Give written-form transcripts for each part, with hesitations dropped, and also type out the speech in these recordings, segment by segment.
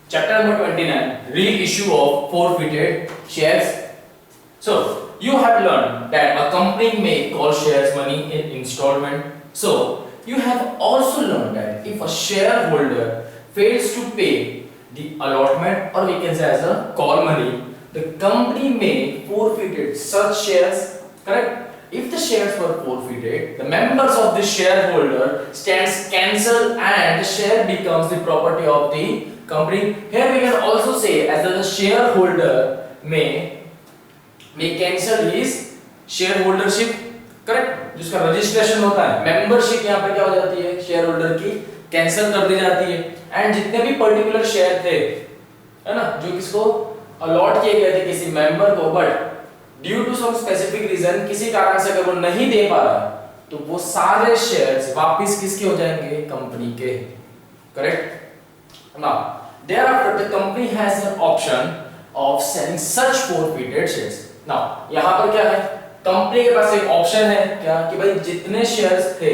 Chapter number 29, reissue of forfeited shares. So, you have learned that a company may call shares money in installment. So, you have also learned that if a shareholder fails to pay the allotment, or we can say as a call money, the company may forfeit such shares. Correct? If the shares were forfeited, the members of the shareholder stands cancelled and the share becomes the property of the company. Here we can also say as the shareholder may cancel his shareholdership. Correct, जिसका registration होता है, membership यहाँ पे क्या हो जाती है, share holder की कैंसिल कर दी जाती है। एंड जितने भी पर्टिकुलर शेयर थे, है ना, जो किसको अलॉट किए गए थे किसी मेंबर को, but due to some specific reason, किसी कारण से अगर वो नहीं दे पा रहा है, तो वो सारे शेयर्स वापस किसके हो जाएंगे, कंपनी के। Correct. Now thereafter the company has an option of selling such forfeited shares. Now यहाँ पर क्या है, कंपनी के पास एक ऑप्शन है क्या, कि भाई जितने शेयर्स थे,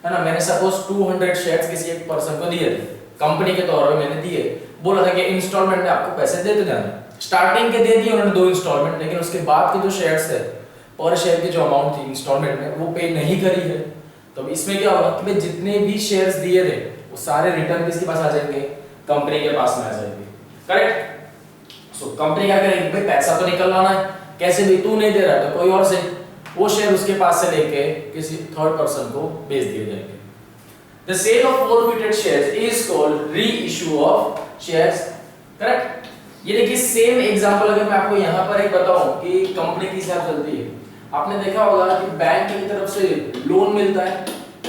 है ना, मैंने सपोज 200 शेयर्स किसी एक पर्सन को दिए थे, कंपनी के तौर पे मैंने दिए, बोला था कि इंस्टॉलमेंट में आपको पैसे देते जाना। स्टार्टिंग के दे दिए उन्होंने 2 इंस्टॉलमेंट, लेकिन उसके बाद के जो शेयर्स थे, पर शेयर की जो अमाउंट थी इंस्टॉलमेंट में, वो पे नहीं करी है। तो इसमें क्या होगा कि भाई जितने भी शेयर्स दिए थे वो सारे रिटर्न किसके पास आ जाएंगे, कंपनी के पास में आ जाएंगे। करेक्ट। सो कंपनी क्या करेगी, भाई पैसा तो निकलवाना है, कैसे भी, तू नहीं दे रहा तो कोई और से वो शेयर उसके पास से लेके किसी थर्ड पर्सन को बेच दिए जाएंगे। The sale of forfeited shares is called reissue of shares. Correct. ये देखिए सेम एग्जांपल अगर मैं आपको यहाँ पर एक बताऊं कि कंपनी की हिसाब चलती है, आपने देखा होगा कि बैंक की तरफ से लोन मिलता है,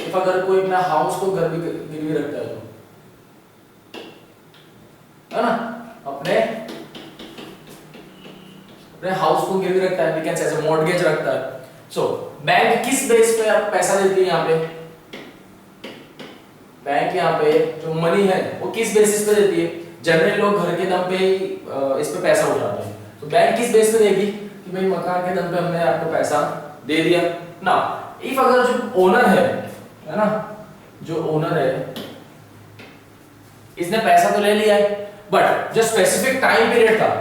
इफ अगर कोई अपना हाउस को घर भी गिरवी रखता है तो, है ना, अपने हाउस को गिरवी रखता है, we can say as a mortgage रखता है। सो बैंक किस बेस पे आप पैसा देती है, यहाँ पे बैंक यहाँ पे जो मनी है वो किस बेसिस पे देती है, जनरली लोग घर के दम पे इस पे पैसा उठाते हैं, तो बैंक किस बेस पे देगी कि भाई मकान के दम पे हमने आपको पैसा दे दिया ना। इफ अगर जो ओनर है ना, जो ओनर है इसने पैसा तो ले लिया है, बट जो स्पेसिफिक टाइम पीरियड था,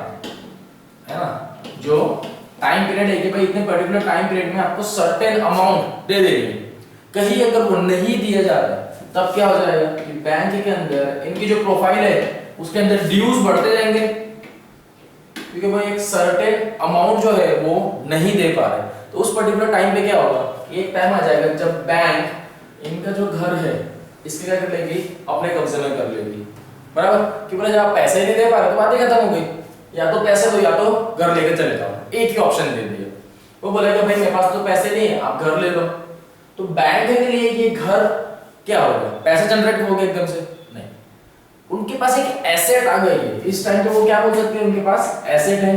है ना, जो टाइम पीरियड है कि भाई इतने पर्टिकुलर टाइम पीरियड में आपको सर्टेन अमाउंट दे देंगे, कहीं अगर वो नहीं दिया जा रहा है, तब क्या हो जाएगा कि बैंक के अंदर इनकी जो प्रोफाइल है उसके अंदर ड्यूज बढ़ते जाएंगे, क्योंकि भाई एक सर्टेन अमाउंट जो है वो नहीं दे पा रहे। तो उस पर्टिकुलर टाइम पे क्या होगा, एक टाइम आ जाएगा जब बैंक इनका जो घर है इसके क्या कर लेगी, अपने कब्जे में कर लेगी, बराबर, कि बोले जब आप पैसे नहीं दे पा रहे तो बात ही खत्म हो गई, या तो पैसे दो या तो घर लेकर चले जाओ, एक ही ऑप्शन दे दिया। वो बोलेगा भाई मेरे पास तो पैसे नहीं है, आप घर ले लो। तो बैंक के लिए ये घर क्या हो गया, पैसा जनरेट हो गया एकदम से नहीं, उनके पास एक एसेट आ गई है। इस टाइम पे वो क्या बोल सकते हैं, उनके पास एसेट है,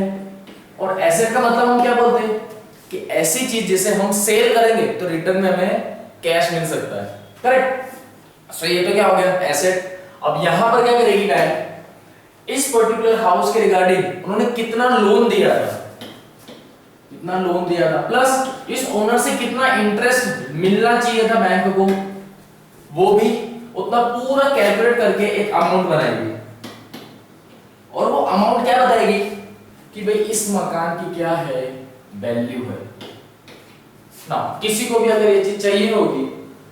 और एसेट का मतलब हम क्या बोलते हैं कि ऐसी चीज जिसे हम सेल करेंगे तो रिटर्न में हमें कैश मिल सकता है। करेक्ट। सो ये तो क्या हो गया, एसेट। अब यहां पर क्या करेगी बैंक, इस पर्टिकुलर हाउस के रिगार्डिंग उन्होंने कितना लोन दिया था, कितना लोन दिया था, प्लस इस ओनर से कितना इंटरेस्ट मिलना चाहिए था बैंक को, वो भी उतना पूरा कैलकुलेट करके एक अमाउंट बनाएगी, और वो अमाउंट क्या बताएगी कि भाई इस मकान की क्या है, वैल्यू है ना। किसी को भी अगर ये चीज चाहिए होगी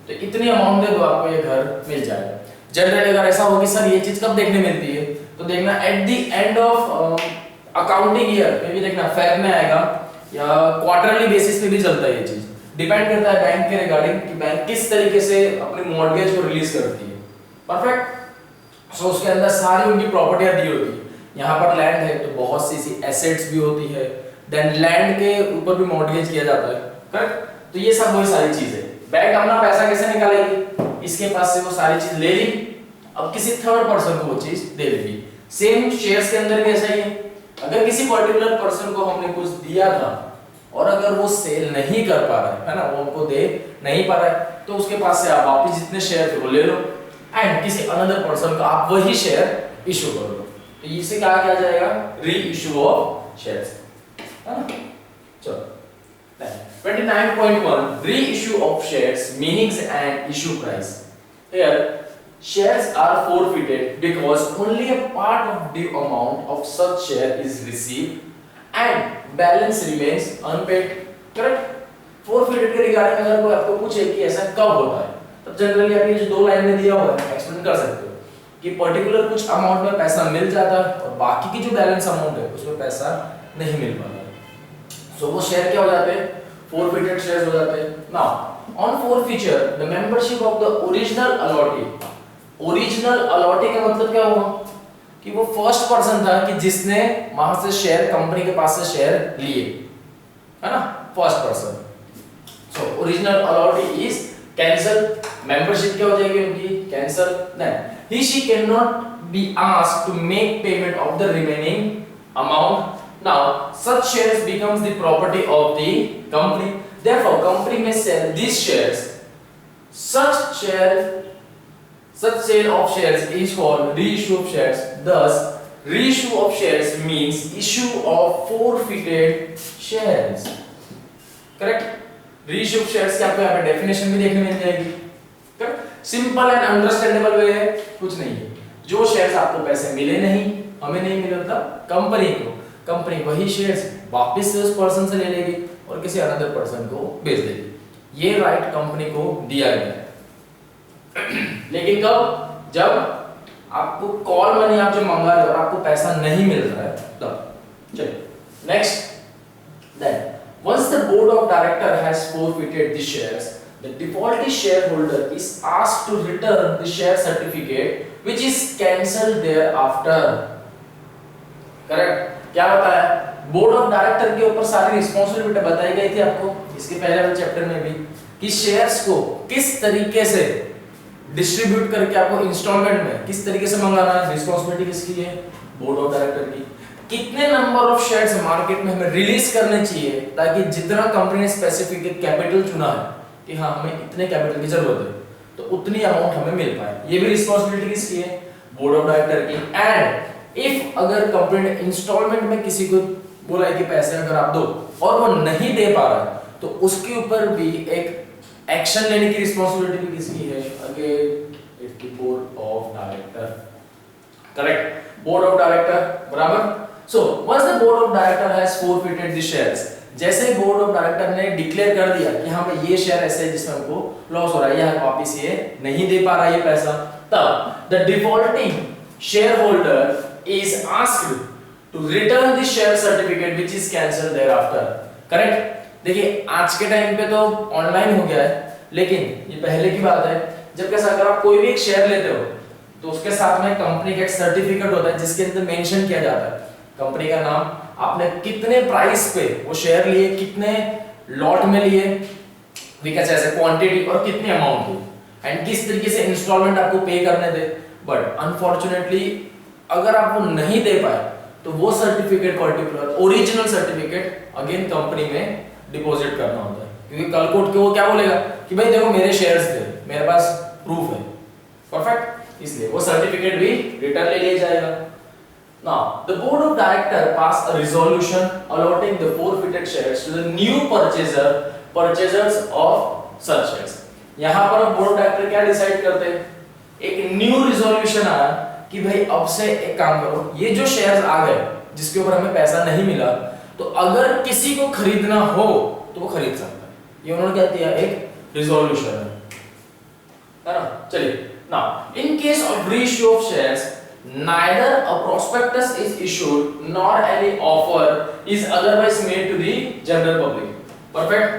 तो इतनी अमाउंट दे दो, आपको ये घर मिल जाएगा। जनरली अगर ऐसा हो कि सर ये चीज कब देखने मिलती है, तो देखना at the end of accounting year में भी देखना, फेब में आएगा या क्वार्टरली बेसिस पे भी चलता है ये चीज, डिपेंड करता है बैंक के रिगार्डिंग कि बैंक किस तरीके से अपने मॉर्गेज को रिलीज करती है। परफेक्ट। सो उसके अंदर सारी उनकी प्रॉपर्टियां दी होती है, यहाँ पर लैंड है तो बहुत सी ऐसी एसेट्स भी होती है, देन लैंड के ऊपर भी मॉर्गेज किया जाता है। करेक्ट। तो ये सब वही सारी चीज है। बैंक अपना पैसा कैसे निकालेगी, इसके पास से वो सारी चीज ले ली, अब किसी थर्ड पर्सन को वो चीज दे देगी। सेम शेयर्स के अंदर भी ऐसा ही है, अगर किसी पर्टिकुलर पर्सन को हमने कुछ दिया था और अगर वो सेल नहीं कर पा रहा है ना, वो उनको दे नहीं पा रहा है, तो उसके पास से आप वापस जितने शेयर थे वो ले लो एंड किसी अनदर पर्सन को आप वही शेयर इशू कर लो। तो इसे क्या किया जाएगा, री इशू ऑफ शेयर्स, है ना। चलो 29.1 री issue of shares meanings and issue price. Here shares are forfeited because only a part of the amount of such share is received and balance remains unpaid. Correct? forfeited के regarding अगर कोई आपको पूछे कि ऐसा कब होता है, तब जनरली आप ये जो दो लाइन में दिया हुआ है एक्सप्लेन कर सकते हो कि पर्टिकुलर कुछ अमाउंट में पैसा मिल जाता है और बाकी की जो बैलेंस अमाउंट है उसमें पैसा नहीं मिल पाता। सो वो शेयर क्या हो जाते हैं, forfeited shares हो जाते हैं। Now on forfeiture the membership of the original allottee, original allottee का मतलब क्या हुआ कि वो फर्स्ट पर्सन था कि जिसने वहां से शेयर कंपनी के पास से शेयर लिए, है ना, first person. So original allottee is cancel, membership क्या हो जाएगी उनकी, cancel. Then he she cannot be asked to make payment of the remaining amount. Now such shares becomes the property of the company, therefore company may sell these shares. Such sale of shares is called reissue of shares. Thus reissue of shares means issue of forfeited shares. Correct? reissue of shares की आपको यहाँ पे definition भी देखने मिल जाएगी। Correct? Simple and understandable वे है, कुछ नहीं है। जो शेयर्स आपको पैसे मिले नहीं, हमें नहीं मिले, मतलब कंपनी वही शेयर्स वापस से उस पर्सन से ले लेगी और किसी अनदर पर्सन को बेच देगी। ये राइट कंपनी को दिया गया है। लेकिन कब, जब आपको कॉल मनी आप जो मंगा रहे हो और आपको पैसा नहीं मिल रहा है तब। चलिए next. Then once the board of director has forfeited the shares, the defaulted shareholder is asked to return the share certificate which is cancelled thereafter. Correct? क्या बताया, बोर्ड ऑफ डायरेक्टर के ऊपर सारी रिस्पांसिबिलिटी बताई गई थी आपको इसके पहले वाले चैप्टर में भी कि शेयर्स को किस तरीके से डिस्ट्रीब्यूट करके आपको इंस्टॉलमेंट में किस तरीके से मंगाना है, रिस्पांसिबिलिटी किसकी है, बोर्ड ऑफ डायरेक्टर की। कितने नंबर ऑफ शेयर्स मार्केट में हमें रिलीज करने चाहिए ताकि जितना कंपनी ने स्पेसिफिक कैपिटल चुना है कि हाँ हमें इतने कैपिटल की जरूरत है तो उतनी अमाउंट हमें मिल पाए, ये भी रिस्पांसिबिलिटी किसकी है, बोर्ड ऑफ डायरेक्टर की। एंड इफ अगर कंपनी ने इंस्टॉलमेंट में किसी को बोला है कि पैसे अगर आप दो और वो नहीं दे पा रहा है तो उसके ऊपर भी एक एक्शन लेने की रिस्पांसिबिलिटी भी किसकी है, again it's the board of director. Correct? Board of director, बराबर। So once the board of director has forfeited the shares, जैसे बोर्ड ऑफ डायरेक्टर ने डिक्लेयर कर दिया कि हाँ भाई ये शेयर ऐसे है जिसमें हमको लॉस हो रहा है या वापस ये नहीं दे पा रहा है ये पैसा, तब the defaulting shareholder is asked to return the share certificate which is cancelled thereafter. Correct? देखिए आज के टाइम पे तो ऑनलाइन हो गया है, लेकिन ये पहले की बात है जब कैसा अगर आप कोई भी एक शेयर लेते हो तो उसके साथ में कंपनी का एक सर्टिफिकेट होता है जिसके अंदर मेंशन किया जाता है कंपनी का नाम, आपने कितने प्राइस पे वो शेयर लिए, कितने लॉट में लिए, ऐसे क्वांटिटी और कितने अमाउंट की, एंड किस तरीके से इंस्टॉलमेंट आपको पे करने थे। बट अनफॉर्चुनेटली अगर आप वो नहीं दे पाए तो वो certificate particular original certificate again company में डिपॉजिट करना होता है, क्योंकि कल को उठ के वो क्या बोलेगा कि भाई देखो मेरे शेयर्स थे, मेरे पास प्रूफ है। परफेक्ट? इसलिए वो सर्टिफिकेट भी रिटर्न ले लिया जाएगा। Now, the board of director passed a resolution allotting the forfeited shares to the new purchasers of such shares. यहाँ पर बोर्ड ऑफ डायरेक्टर क्या डिसाइड करते हैं, एक न्यू रिजोल्यूशन आया कि भाई अब से एक काम करो, ये जो शेयर्स आ गए जिसके ऊपर हमें पैसा नहीं मिला तो अगर किसी को खरीदना हो तो वो खरीद सकता है। ये उन्होंने क्या दिया, एक रिजोल्यूशन है ना। चलिए, now in case of reissue of shares, neither a prospectus is issued nor any offer is otherwise made to the general public. Perfect?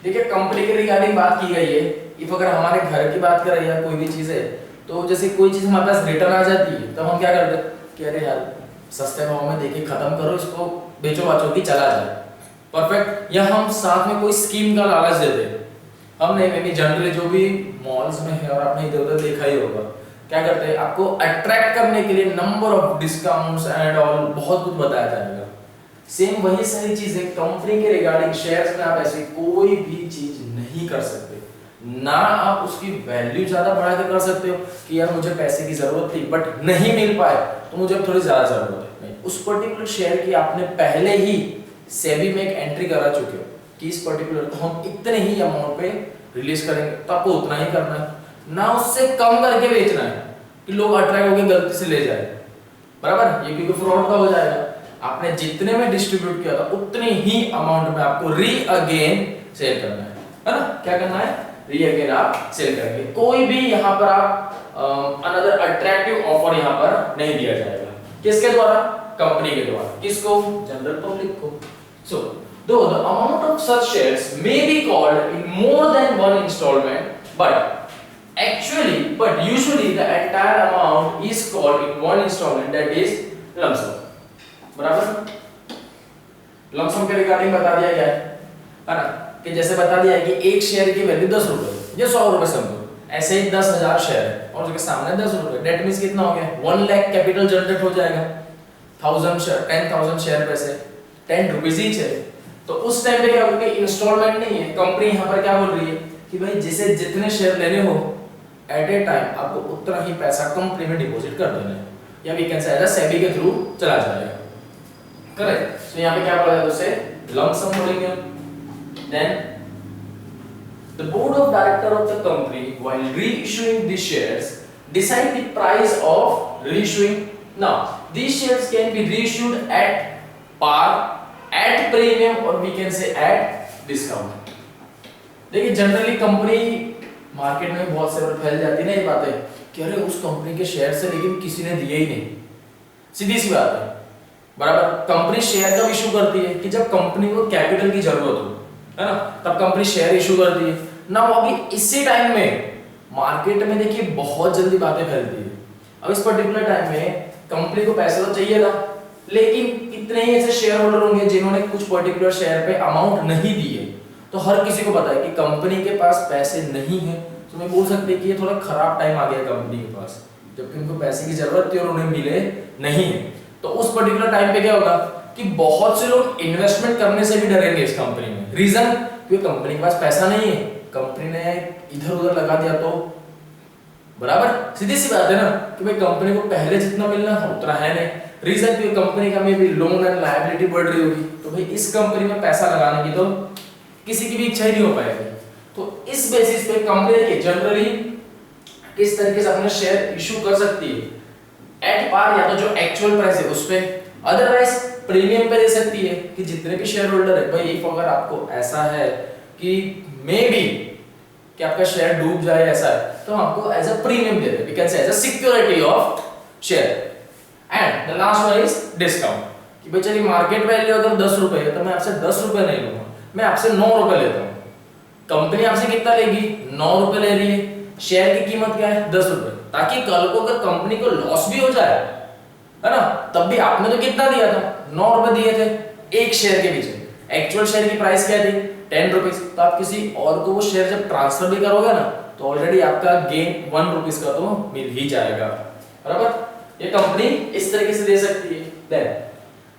देखिए कंपनी के रिगार्डिंग बात की गई है। इफ अगर हमारे घर की बात करें या कोई भी चीज है तो जैसे कोई चीज हमारे पास रिटर्न आ जाती है तो हम क्या करते हैं कि अरे यार सस्ते भाव में देके खत्म करो इसको, बेचो बाचो की चला जाए। परफेक्ट? या हम साथ में कोई स्कीम का लालच देते हैं। हमने मे जनरली जो भी मॉल्स में है और आपने इधर उधर देखा ही होगा, क्या करते हैं आपको अट्रैक्ट करने के लिए number of discounts and all बहुत कुछ बताया जाएगा। सेम वही सारी चीजें कंपनी के रिगार्डिंग शेयर्स में आप ऐसी कोई भी चीज नहीं कर सकते, ना आप उसकी वैल्यू ज्यादा बढ़ा के कर सकते हो कि यार मुझे पैसे की जरूरत थी बट नहीं मिल पाए तो मुझे थोड़ी ज्यादा जरूरत है। नहीं, उस पर्टिकुलर शेयर की आपने पहले ही सेबी में एक एंट्री करा चुके हो कि इस पर्टिकुलर तो हम इतने ही अमाउंट पे रिलीज करेंगे तो आपको उतना ही करना है। ना उससे कम करके बेचना है कि लोग अट्रैक्ट होकर गलती से ले जाए, बराबर। ये क्योंकि फ्रॉड का हो जाएगा। आपने जितने में डिस्ट्रीब्यूट किया था उतनी ही अमाउंट में आपको री अगेन सेल करना है ना। क्या करना है? री अगेन आप सेल करेंगे। कोई भी यहाँ पर आप अनदर अट्रैक्टिव ऑफर यहाँ पर नहीं दिया जाएगा। किसके द्वारा? कंपनी के द्वारा। किसको? जनरल पब्लिक को। सो though the amount of such shares may be called in more than one installment, but usually the entire amount is called in one installment, that is lump sum, बराबर। lump sum के regarding बता दिया गया है ना, कि जैसे बता दिया है कि एक शेयर की वैल्यू 10 रुपए, ये 100 रुपए समझो। ऐसे ही 10,000 शेयर है और उसके सामने 10 रुपए, डेट मींस कितना हो गया? 1 लाख कैपिटल जनरेट हो जाएगा। 10,000 शेयर पे से 10 रुपीस ईच है। तो उस टाइम पे क्या होगा कि इंस्टॉलमेंट नहीं है, कंपनी यहाँ पर क्या बोल रही है कि भाई जिसे जितने शेयर लेने हो एट ए टाइम आपको उतना ही पैसा कंपनी में डिपॉजिट कर देना है, या we can say as SEBI के थ्रू चला जाएगा, करेक्ट। तो यहाँ पे क्या पढ़ा है? उसे लंप सम बोलेंगे। Then the board of director of the company while reissuing these shares decide the price of reissuing. Now these shares can be reissued at par, at premium, or we can say at discount. देखिए generally company market में बहुत से बार फैल जाती है ना ये बातें कि अरे उस कंपनी के शेयर से लेकिन किसी ने दिए ही नहीं। सीधी सी बात है, बराबर। कंपनी शेयर कब इशू करती है? कि जब कंपनी को कैपिटल की जरूरत हो, है ना, तब कंपनी शेयर इशू करती है ना। वो अभी इसी टाइम में मार्केट में देखिए बहुत जल्दी बातें फैलती है। अब इस पर्टिकुलर टाइम में कंपनी को पैसा तो चाहिए था, लेकिन इतने ही ऐसे शेयर होल्डर होंगे जिन्होंने कुछ पर्टिकुलर शेयर पे अमाउंट नहीं दिए। तो हर किसी को पता है कि कंपनी के पास पैसे नहीं है, तो मैं बोल सकते हैं कि ये थोड़ा खराब टाइम आ गया कंपनी के पास, जबकि उनको पैसे की जरूरत थी और उन्हें मिले नहीं है। तो उस पर्टिकुलर टाइम पे क्या होगा कि बहुत से लोग इन्वेस्टमेंट करने से भी डरेंगे इस कंपनी में। रीजन? क्योंकि कंपनी के पास पैसा नहीं है, कंपनी ने इधर उधर लगा दिया तो, बराबर। सीधी सी बात है ना कि भाई कंपनी को पहले जितना मिलना था उतना है नहीं। रीजन? क्योंकि कंपनी का में भी लोन एंड लायबिलिटी बढ़ रही होगी, तो भाई इस कंपनी में पैसा लगाने की तो किसी की भी इच्छा ही नहीं हो पाएगी। तो इस बेसिस पे कंपनी जनरली किस तरीके से अपने शेयर इशू कर सकती है? एट पार, या तो जो एक्चुअल प्राइस है उस पे, अदरवाइज प्रीमियम पे दे सकती है कि जितने भी शेयर होल्डर है भाई, अगर आपको ऐसा है कि मे बी कि आपका शेयर डूब जाए ऐसा है, तो हम आपको एज अ प्रीमियम दे दें, we can say as a security of share. And the last one is discount, कि भाई चलिए मार्केट वैल्यू अगर 10 रुपए है तो मैं आपसे 10 रुपए नहीं लूंगा, मैं आपसे 9 रुपए लेता हूँ। कंपनी आपसे कितना लेगी? 9 रुपए ले रही है। शेयर की कीमत क्या है? 10 रुपए, ताकि कल को अगर कंपनी को लॉस भी हो जाए, है ना, तब भी आपने तो कितना दिया था? 9 रुपए दिए थे एक शेयर के पीछे। एक्चुअल शेयर की प्राइस क्या थी? 10 रुपीज। तो आप किसी और को वो शेयर जब ट्रांसफर भी करोगे ना, तो ऑलरेडी आपका गेन 1 रुपीज का तो मिल ही जाएगा, बराबर। ये कंपनी इस तरीके से दे सकती है। Then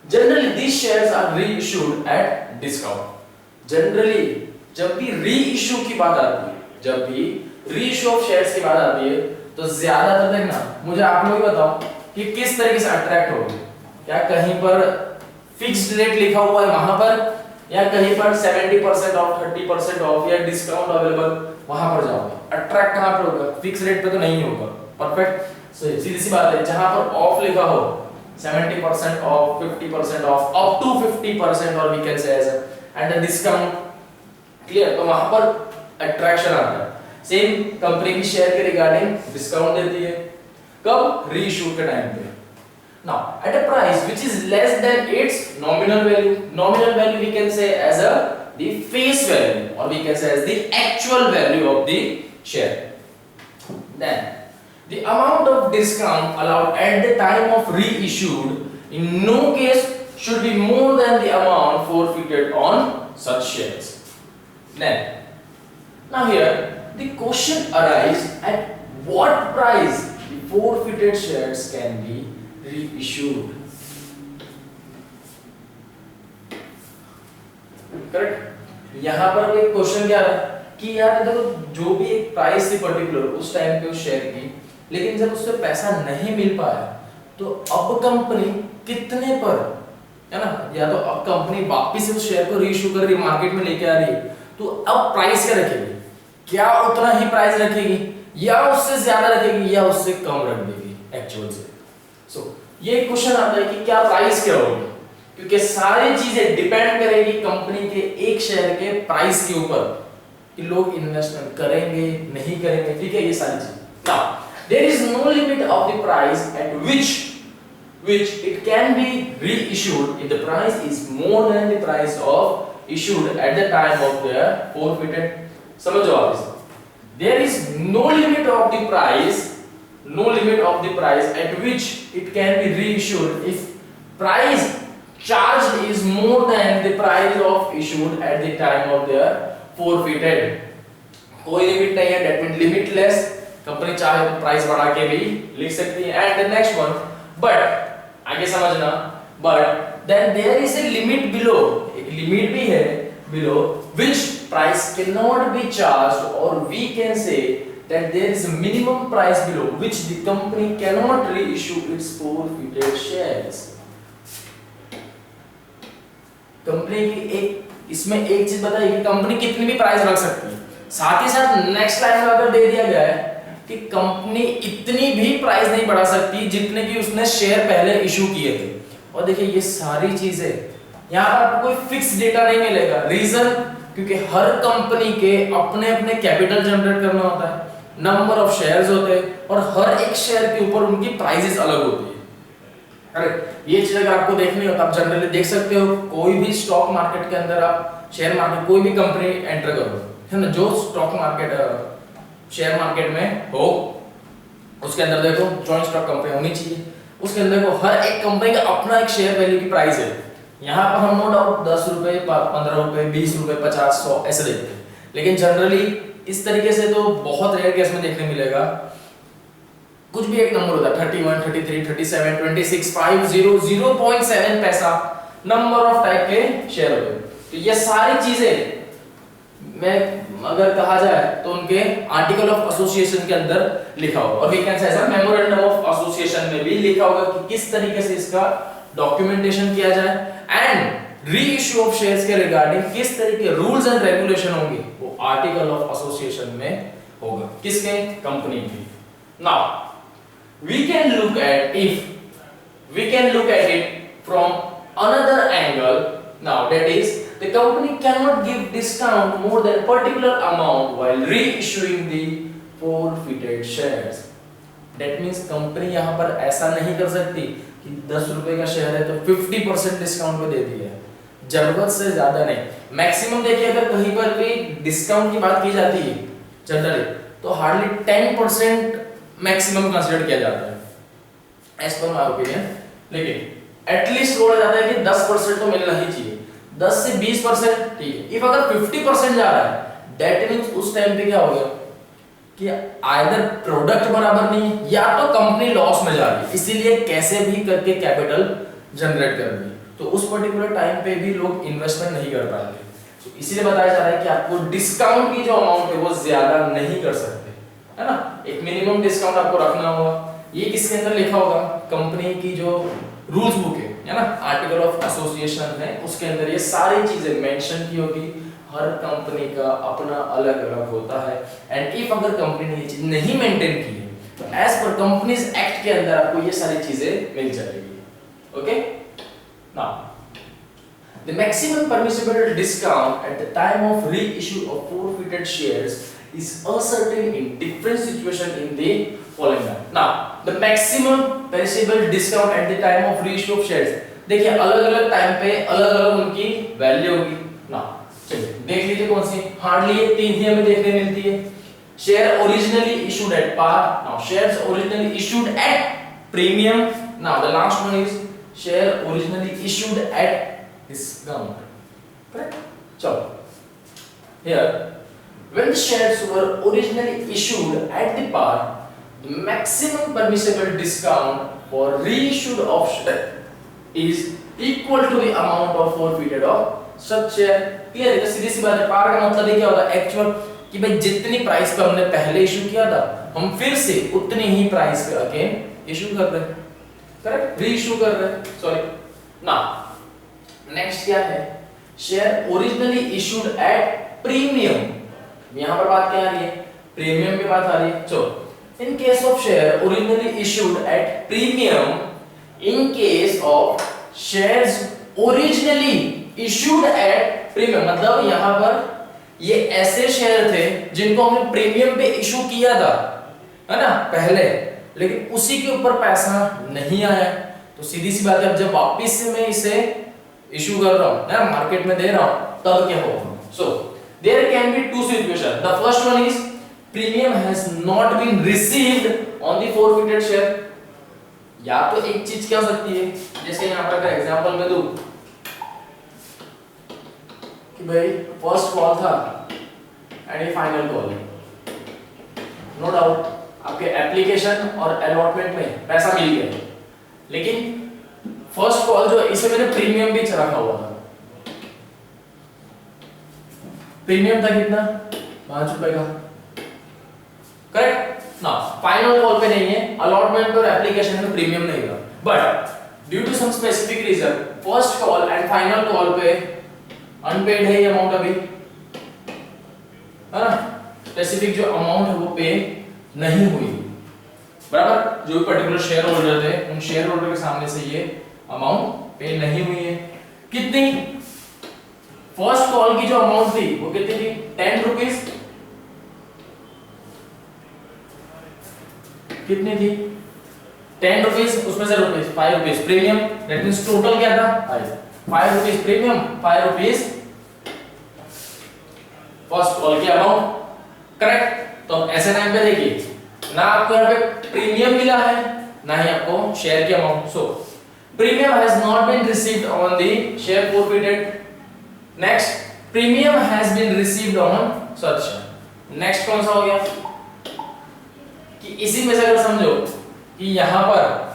generally these shares are reissued at discount. Generally जब भी रीइश्यू की बात आती है, जब भी रीइश्यू ऑफ शेयर्स की बात आती है, तो ज्यादातर देखना, मुझे आप लोग बताओ कि किस तरीके से अट्रैक्ट होगी। क्या कहीं पर फिक्स्ड रेट लिखा हुआ है वहां पर, या कहीं पर 70% ऑफ, 30% ऑफ, या डिस्काउंट अवेलेबल, वहां पर जाओगे। अट्रैक्ट कहां पर होगा? फिक्स रेट पे तो नहीं होगा। परफेक्ट, सीधी सी बात है। जहां पर ऑफ लिखा हो, 70% ऑफ, 50% ऑफ, अप टू 50%, और we can say as and the discount, clear, तो वहां पर अट्रैक्शन आता है। सेम कंपनी की शेयर के रिगार्डिंग डिस्काउंट देती है, कब? रीइश्यू के टाइम पे। Now, at a price which is less than its nominal value, nominal value we can say as the face value, or we can say as the actual value of the share. Then, the amount of discount allowed at the time of reissued in no case should be more than the amount forfeited on such shares. Then, now here the question arises, at what price the forfeited shares can be reissued? Correct. यहां पर एक question क्या है कि यार देखो, जो भी एक प्राइस थी पर्टिकुलर उस टाइम पे उस शेयर की, लेकिन जब उससे पैसा नहीं मिल पाया, तो अब कंपनी कितने पर, है ना, या तो अब कंपनी वापस उस शेयर को रीइश्यू कर रही है, मार्केट में लेके आ रही है, तो अब प्राइस क्या रखेगी? क्या उतना ही प्राइस रखेगी, या उससे ज्यादा रखेगी या उससे कम रख देगी एक्चुअल से। सो ये क्वेश्चन आता है कि क्या प्राइस क्या होगी, क्योंकि सारी चीजें डिपेंड करेगी कंपनी के एक शेयर के प्राइस के ऊपर कि लोग इन्वेस्टमेंट करेंगे नहीं करेंगे, ठीक है, ये सारी चीज। Now there is no limit of the price at which it can be reissued if the price is more than the price of issued at the time of the forfeited। समझो आप इसे, there is no limit of the price at which it can be reissued if price charged is more than the price of issued at the time of the forfeited। कोई limit नहीं है, that means limitless, company चाहे तो price बढ़ा के भी लिख सकती है। And the next one, but आगे समझना, but then there is a limit below, एक लिमिट भी है below which price cannot be charged, or we can say that there is a minimum price below which the company cannot reissue its forfeited shares। Company की एक इसमें एक चीज बताइए कि कंपनी कितनी भी प्राइस रख सकती है, साथ ही साथ नेक्स्ट लाइन में अगर दे दिया गया है कि कंपनी इतनी भी प्राइस नहीं बढ़ा सकती जितने की उसने शेयर पहले इशू किए थे। और देखिए ये सारी चीजें यहाँ पर आपको कोई फिक्स डेटा नहीं मिलेगा। रीजन, क्योंकि हर कंपनी के अपने अपने कैपिटल जनरेट करना होता है, नंबर ऑफ शेयर्स होते हैं और हर एक शेयर के ऊपर उनकी प्राइसेस अलग होती है। अरे ये चीज अगर आपको देखनी हो तो आप जनरली देख सकते हो, कोई भी स्टॉक मार्केट के अंदर आप शेयर मार्केट कोई भी कंपनी एंटर करो, है ना, जो स्टॉक मार्केट शेयर मार्केट में हो उसके अंदर देखो जॉइंट स्टॉक कंपनी होनी चाहिए, उसके अंदर देखो हर एक कंपनी का अपना एक शेयर वैल्यू की प्राइस है। यहाँ पर हम नो डाउट 10 रुपए 15 रुपए 20 रुपए 50 100 ऐसे देखते हैं, लेकिन जनरली इस तरीके से तो बहुत रेयर केस में देखने मिलेगा। कुछ भी एक नंबर होता है 31 33 37 26 50 0.7 पैसा नंबर ऑफ टाइप के शेयर होते हैं। तो ये सारी चीजें में अगर कहा जाए तो उनके आर्टिकल ऑफ एसोसिएशन के अंदर लिखा होगा, और वी कैन से ऐसा मेमोरेंडम ऑफ एसोसिएशन में भी लिखा होगा कि किस तरीके से इसका डॉक्यूमेंटेशन किया जाए and re issue of shares के रिगार्डिंग किस तरीके रूल्स एंड रेगुलेशन होंगे वो आर्टिकल ऑफ एसोसिएशन में होगा, किसके, कंपनी की। Now we can look at it from another angle. Now that is the company cannot give discount more than particular amount while reissuing the forfeited shares। that means company यहाँ पर ऐसा नहीं कर सकती कि 10 रुपए का शेयर है तो 50% डिस्काउंट पे दे दिया है, जरूरत से ज्यादा नहीं। मैक्सिमम देखिए अगर कहीं पर भी डिस्काउंट की बात की जाती है जनरली तो हार्डली 10% मैक्सिमम कंसीडर किया जाता है एज पर माय ओपिनियन, लेकिन एटलीस्ट बोला जाता है कि 10% तो मिलना ही चाहिए, 10 से 20% ठीक है। इफ अगर 50% जा रहा है दैट मींस उस टाइम पे क्या हो गया कि आइदर प्रोडक्ट बराबर नहीं या तो कंपनी लॉस में जा रही है, इसीलिए कैसे भी करके कैपिटल जनरेट कर रही है, तो उस पर्टिकुलर टाइम पे भी लोग इन्वेस्टमेंट नहीं कर पाएंगे। तो इसीलिए बताया जा रहा है कि आपको डिस्काउंट की जो अमाउंट है वो ज्यादा नहीं कर सकते, है ना, एक मिनिमम डिस्काउंट आपको रखना होगा। ये किसके अंदर लिखा होगा, कंपनी की जो रूल्स बुक है ना, आर्टिकल ऑफ एसोसिएशन है, उसके अंदर ये सारी चीजें मेंशन की होगी। हर कंपनी का अपना अलग अलग होता है एंड इफ अगर कंपनी ने ये चीज नहीं मेंटेन की है तो एज पर कंपनीज एक्ट के अंदर आपको ये सारी चीजें मिल जाएगी। Okay, now the maximum permissible discount at the time of reissue of forfeited shares is ascertained in different situation in the following manner। Now the maximum permissible discount at the time of reissue of shares, देखिए अलग-अलग time पे अलग-अलग उनकी value होगी। ना चलिए देख लीजिए कौन सी, हार्डली ये तीन ही हमें देखने मिलती है। Share originally issued at par, now shares originally issued at premium, now the last one is share originally issued at discount, correct. चलो here when the shares were originally issued at the par, the maximum permissible discount for reissued of share is equal to the amount of forfeited of such share। Clear है, तो सीधी सी बात है, पार का मतलब क्या होगा, एक्चुअल कि भाई जितनी प्राइस पे हमने पहले इशू किया था हम फिर से उतनी ही प्राइस पे अगेन इशू कर रहे हैं, करेक्ट, री इशू कर रहे हैं, सॉरी। ना नेक्स्ट क्या है, share originally issued at premium, यहाँ पर बात क्या आ रही है, प्रीमियम की बात आ रही है। So in case of share originally issued at premium, in case of shares originally issued at premium, मतलब यहां पर ये ऐसे शेयर थे जिनको हमने प्रीमियम पे इशू किया था, है ना, पहले, लेकिन उसी के ऊपर पैसा नहीं आया, तो सीधी सी बात है अब जब वापस से मैं इसे इशू कर रहा हूं ना, मार्केट में दे रहा हूं, तब क्या होगा। So there can be two situation. The first one is premium has not been received on the forfeited share. या तो एक चीज क्या हो सकती है, जैसे यहां पर अगर एग्जांपल में दूं कि भाई फर्स्ट कॉल था एंड ये फाइनल कॉल है, नो डाउट आपके एप्लीकेशन और अलॉटमेंट में पैसा मिल गया, लेकिन फर्स्ट कॉल जो है इसे मैंने प्रीमियम भी रखा हुआ था। प्रीमियम था कितना, 5 रुपए का, करेक्ट ना। फाइनल कॉल पे नहीं है, अलॉटमेंट और एप्लीकेशन में प्रीमियम नहीं था, but due to some specific reason first call and final call पे अनपेड है ये अमाउंट अभी, है ना, स्पेसिफिक जो अमाउंट है वो पे नहीं हुई, बराबर। जो भी पर्टिकुलर शेयर होल्डर थे उन शेयर होल्डर के सामने से ये अमाउंट पे नहीं हुई है। कितनी, फर्स्ट कॉल की जो अमाउंट थी वो कितनी थी, 10 रुपीज, कितनी थी 10 रुपीज, उसमें से rupees 5 rupees premium, that means total क्या था 5 rupees premium, 5 rupees first call की अमाउंट, करेक्ट। तो ऐसे टाइम पे देखिए ना आपको यहाँ पे प्रीमियम मिला है ना ही आपको शेयर की amount. So premium has not been received on the share forfeited. Next premium has been received on such share. Next कौन सा हो गया कि इसी में से अगर समझो कि यहां पर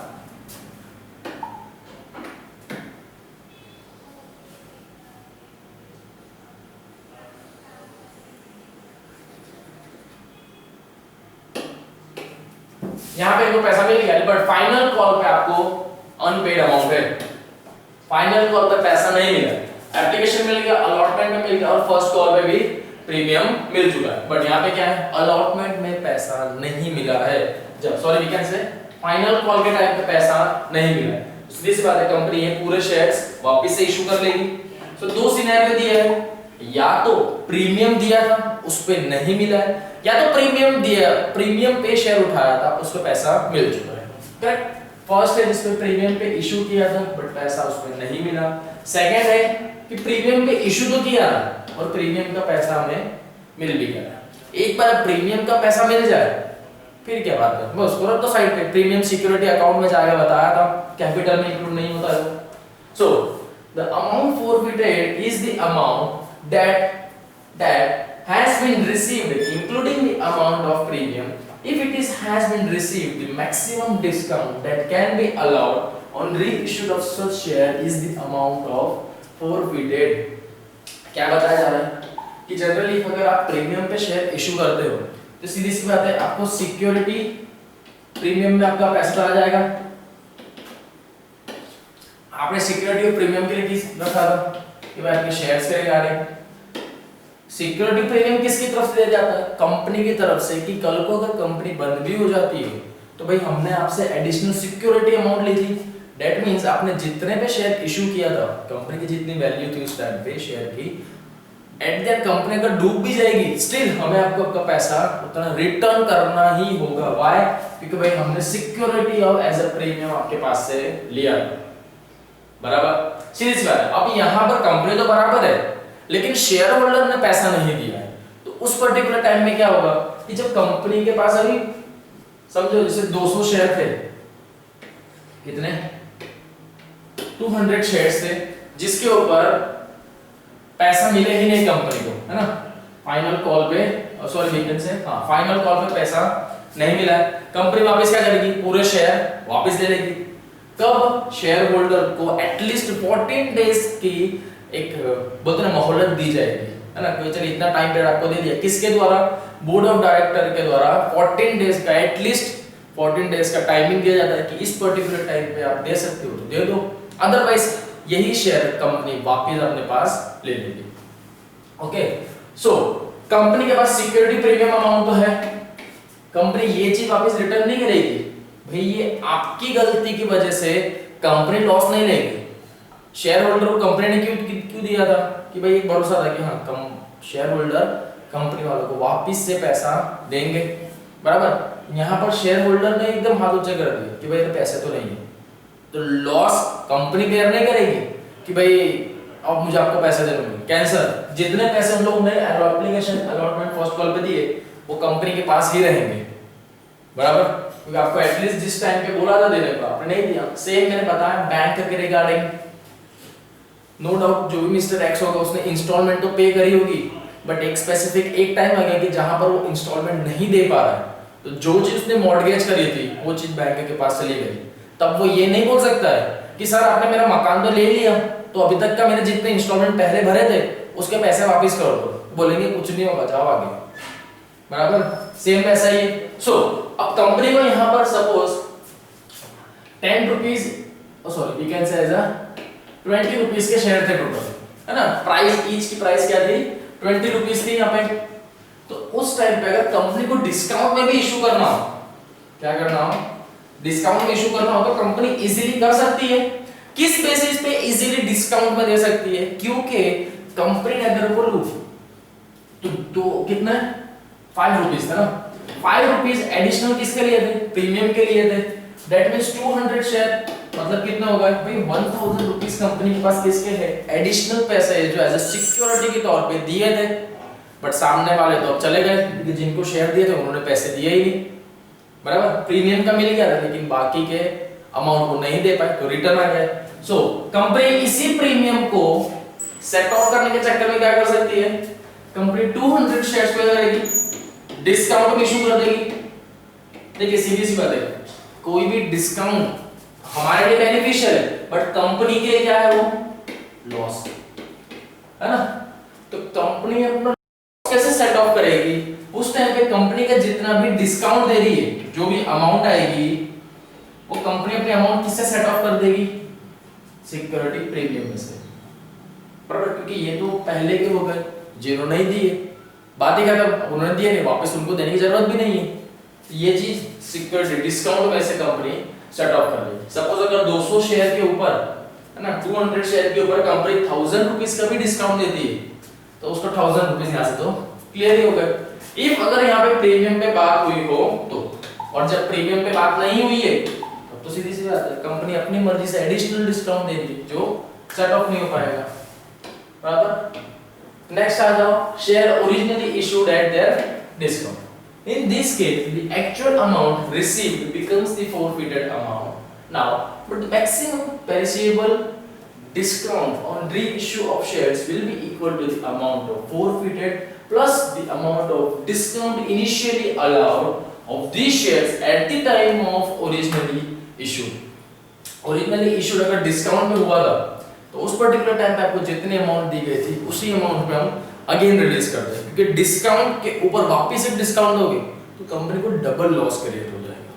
यहां पे इनको पैसा मिल गया, बट फाइनल कॉल पे आपको अनपेड अमाउंट है, फाइनल कॉल पे पैसा नहीं मिला, एप्लीकेशन मिल गया, अलॉटमेंट में मिल गया और फर्स्ट कॉल पे भी प्रीमियम मिल चुका है, बट यहाँ पे क्या है, अलॉटमेंट में पैसा नहीं मिला है, जब sorry we can say final call के टाइम पे पैसा नहीं मिला है। सीधी सी बात है, कंपनी ये पूरे शेयर्स वापस से इशू कर लेगी। तो दो सिनेरियो दिए हैं, या तो प्रीमियम दिया था उस पे नहीं मिला है, या तो प्रीमियम दिया, प्रीमियम पे शेयर उठाया था उस पे पैसा मिल चुका है, करेक्ट। फर्स्ट है जिसपे प्रीमियम पे इशू किया था बट पैसा उसमें नहीं मिला। सेकंड है कि प्रीमियम पे इशू तो किया था और प्रीमियम का पैसा हमें मिल भी गया। एक बार प्रीमियम का पैसा मिल जाए फिर क्या बात है, बस उसको रख दो साइड पे, प्रीमियम सिक्योरिटी अकाउंट में जाएगा, बताया था कैपिटल में इंक्लूड नहीं होता है। So the amount forfeited is the amount that has been received including the amount of premium. If it is has been received, the maximum discount that can be allowed on reissue of such share is the amount of forfeited. क्या बताया जा रहा है कि generally अगर आप premium पे share issue करते हो तो सीधी सी बात है आपको सिक्योरिटी प्रीमियम में आपका पैसा चला जाएगा। आपने सिक्योरिटी और प्रीमियम के लिए किस रखा था कि भाई आपके शेयर्स के रिगार्डिंग, सिक्योरिटी प्रीमियम किसकी तरफ से दिया जाता है, कंपनी की तरफ से, कि कल को अगर कंपनी बंद भी हो जाती है तो भाई हमने आपसे एडिशनल सिक्योरिटी अमाउंट ली थी। दैट मींस आपने जितने पे शेयर इशू किया था, कंपनी की जितनी वैल्यू थी उस टाइम पे शेयर की, एट दैट कंपनी अगर डूब भी जाएगी स्टिल हमें आपको आपका पैसा उतना रिटर्न करना ही होगा। व्हाई? क्योंकि भाई हमने सिक्योरिटी और एज अ प्रीमियम आपके पास से लिया, बराबर। सीधी सी बात है। अब यहाँ पर कंपनी तो बराबर है लेकिन शेयर होल्डर ने पैसा नहीं दिया है, तो उस पर्टिकुलर टाइम में क्या होगा कि जब कंपनी के पास अभी समझो जैसे 200 शेयर थे, कितने 200 शेयर्स थे जिसके ऊपर पैसा मिले ही नहीं कंपनी को, है ना, फाइनल कॉल पे, सॉरी वीकेंड से, हाँ फाइनल कॉल पे पैसा नहीं मिला, कंपनी वापस क्या करेगी, पूरे शेयर वापस ले लेगी। कब? शेयर होल्डर को एटलीस्ट 14 डेज की एक बोलते ना मोहलत दी जाएगी, है ना, कि चलिए इतना टाइम पीरियड आपको दे दिया, किसके द्वारा, बोर्ड ऑफ डायरेक्टर के द्वारा 14 डेज का, एटलीस्ट 14 डेज का टाइमिंग दिया जाता है कि इस पर्टिकुलर टाइम पे आप दे सकते हो तो दे दो, अदरवाइज यही शेयर कंपनी वापस अपने पास ले लेगी। ओके, सो कंपनी के पास सिक्योरिटी प्रीमियम अमाउंट तो है, कंपनी ये चीज वापस रिटर्न नहीं करेगी भाई, ये आपकी गलती की वजह से कंपनी लॉस नहीं लेगी। शेयर होल्डर को कंपनी ने क्यों क्यों दिया था कि भाई एक भरोसा था कि हाँ कम शेयर होल्डर कंपनी वालों को वापस से पैसा देंगे, बराबर। यहाँ पर शेयर होल्डर ने एकदम हाथ ऊंचे कर दिए कि भाई पैसे तो नहीं है, तो लॉस कंपनी बेयर नहीं करेगी कि भाई अब मुझे आपको पैसे देने होंगे, कैंसर। जितने पैसे उन लोगों ने एप्लीकेशन अलॉटमेंट फर्स्ट कॉल पे दिए वो कंपनी के पास ही रहेंगे, बराबर। क्योंकि आपको एटलीस्ट जिस टाइम पे बोला था देने को आपने नहीं दिया। सेम मैंने बताया बैंक के रिगार्डिंग, नो डाउट जो भी मिस्टर एक्स होगा उसने इंस्टॉलमेंट तो पे करी होगी, बट एक स्पेसिफिक एक टाइम आ गया कि जहां पर वो इंस्टॉलमेंट नहीं दे पा रहा है, तो जो चीज उसने मॉर्गेज करी थी वो चीज बैंक के पास चली गई। तब वो ये नहीं बोल सकता है कि सर आपने मेरा मकान तो ले लिया, तो अभी तक का मैंने जितने इंस्टॉलमेंट पहले भरे थे उसके पैसे वापस कर दो। बोलेंगे कुछ नहीं होगा, जाओ आगे, बराबर। सेम वैसा ही है। सो अब कंपनी को यहाँ पर suppose 10 rupees, sorry we can say as 20 rupees के शेयर थे टोटल, है ना। प्राइस ईच की प्राइस क्या थी, 20 रुपीज थी यहाँ पे। तो उस टाइम पे अगर कंपनी को डिस्काउंट में भी इशू करना हो, क्या करना हो, डिस्काउंट में इशू करना हो, तो कंपनी इजीली कर सकती है। किस बेसिस पे इजीली डिस्काउंट में दे सकती है, क्योंकि कंपनी ने अगर बोलू तो कितना 5 रुपीज था ना, 5 रुपीज एडिशनल किसके लिए थे, प्रीमियम के लिए थे। दैट मींस 200 शेयर, मतलब कितना होगा भाई 1000 रुपीज कंपनी के पास किसके है, एडिशनल पैसे जो एज अ सिक्योरिटी के तौर पे दिए थे। बट सामने वाले तो अब चले गए क्योंकि जिनको शेयर दिए थे उन्होंने पैसे दिए ही नहीं, बराबर। प्रीमियम का मिल गया था लेकिन बाकी के अमाउंट को नहीं दे पाए तो रिटर्न आ गए। सो कंपनी इसी प्रीमियम को सेट ऑफ करने के चक्कर में क्या कर सकती है, कंपनी 200 शेयर्स पे करेगी, डिस्काउंट इशू कर देगी। देखिए सीधी सी बात है, कोई भी डिस्काउंट हमारे लिए बेनिफिशियल है बट कंपनी के लिए क्या है, वो लॉस है ना। तो कंपनी अपना कैसे सेट ऑफ करेगी, उस टाइम पे कंपनी का जितना भी डिस्काउंट दे रही है, जो भी अमाउंट आएगी वो कंपनी अपने अमाउंट किससे सेट ऑफ कर देगी, सिक्योरिटी प्रीमियम में से, बराबर। क्योंकि ये तो पहले के हो गए जिन्होंने नहीं दिए, बात ही खत्म, उन्होंने दिए नहीं, वापस उनको देने की जरूरत भी नहीं है। ये चीज सिक्योरिटी डिस्काउंट में से कंपनी सेट ऑफ कर देगी। सपोज अगर 200 शेयर के ऊपर है ना, 200 शेयर के ऊपर कंपनी 1000 रुपीस का भी डिस्काउंट देती है, तो उसको 1000 रुपीस यहाँ से तो क्लियर ही हो गए। इफ अगर यहाँ पे प्रीमियम पे बात हुई हो तो, और जब प्रीमियम पे बात नहीं हुई है तब तो सीधी सी बात है कंपनी अपनी मर्जी से एडिशनल डिस्काउंट दे दी जो सेट ऑफ नहीं हो पाएगा, बराबर। नेक्स्ट आ जाओ, share originally issued eight there discount. In this case, the actual amount received becomes the forfeited amount. Now, but the maximum perishable discount on reissue of shares will be equal to the amount of forfeited plus the amount of discount initially allowed of these shares at the time of originally issued. Originally issued अगर discount में हुआ था तो उस particular time पे आपको जितनी amount दी गई थी उसी अमाउंट पे हम अगेन रिलीज करते हैं, क्योंकि डिस्काउंट के ऊपर वापस एक डिस्काउंट दोगे तो कंपनी को डबल लॉस क्रिएट हो जाएगा,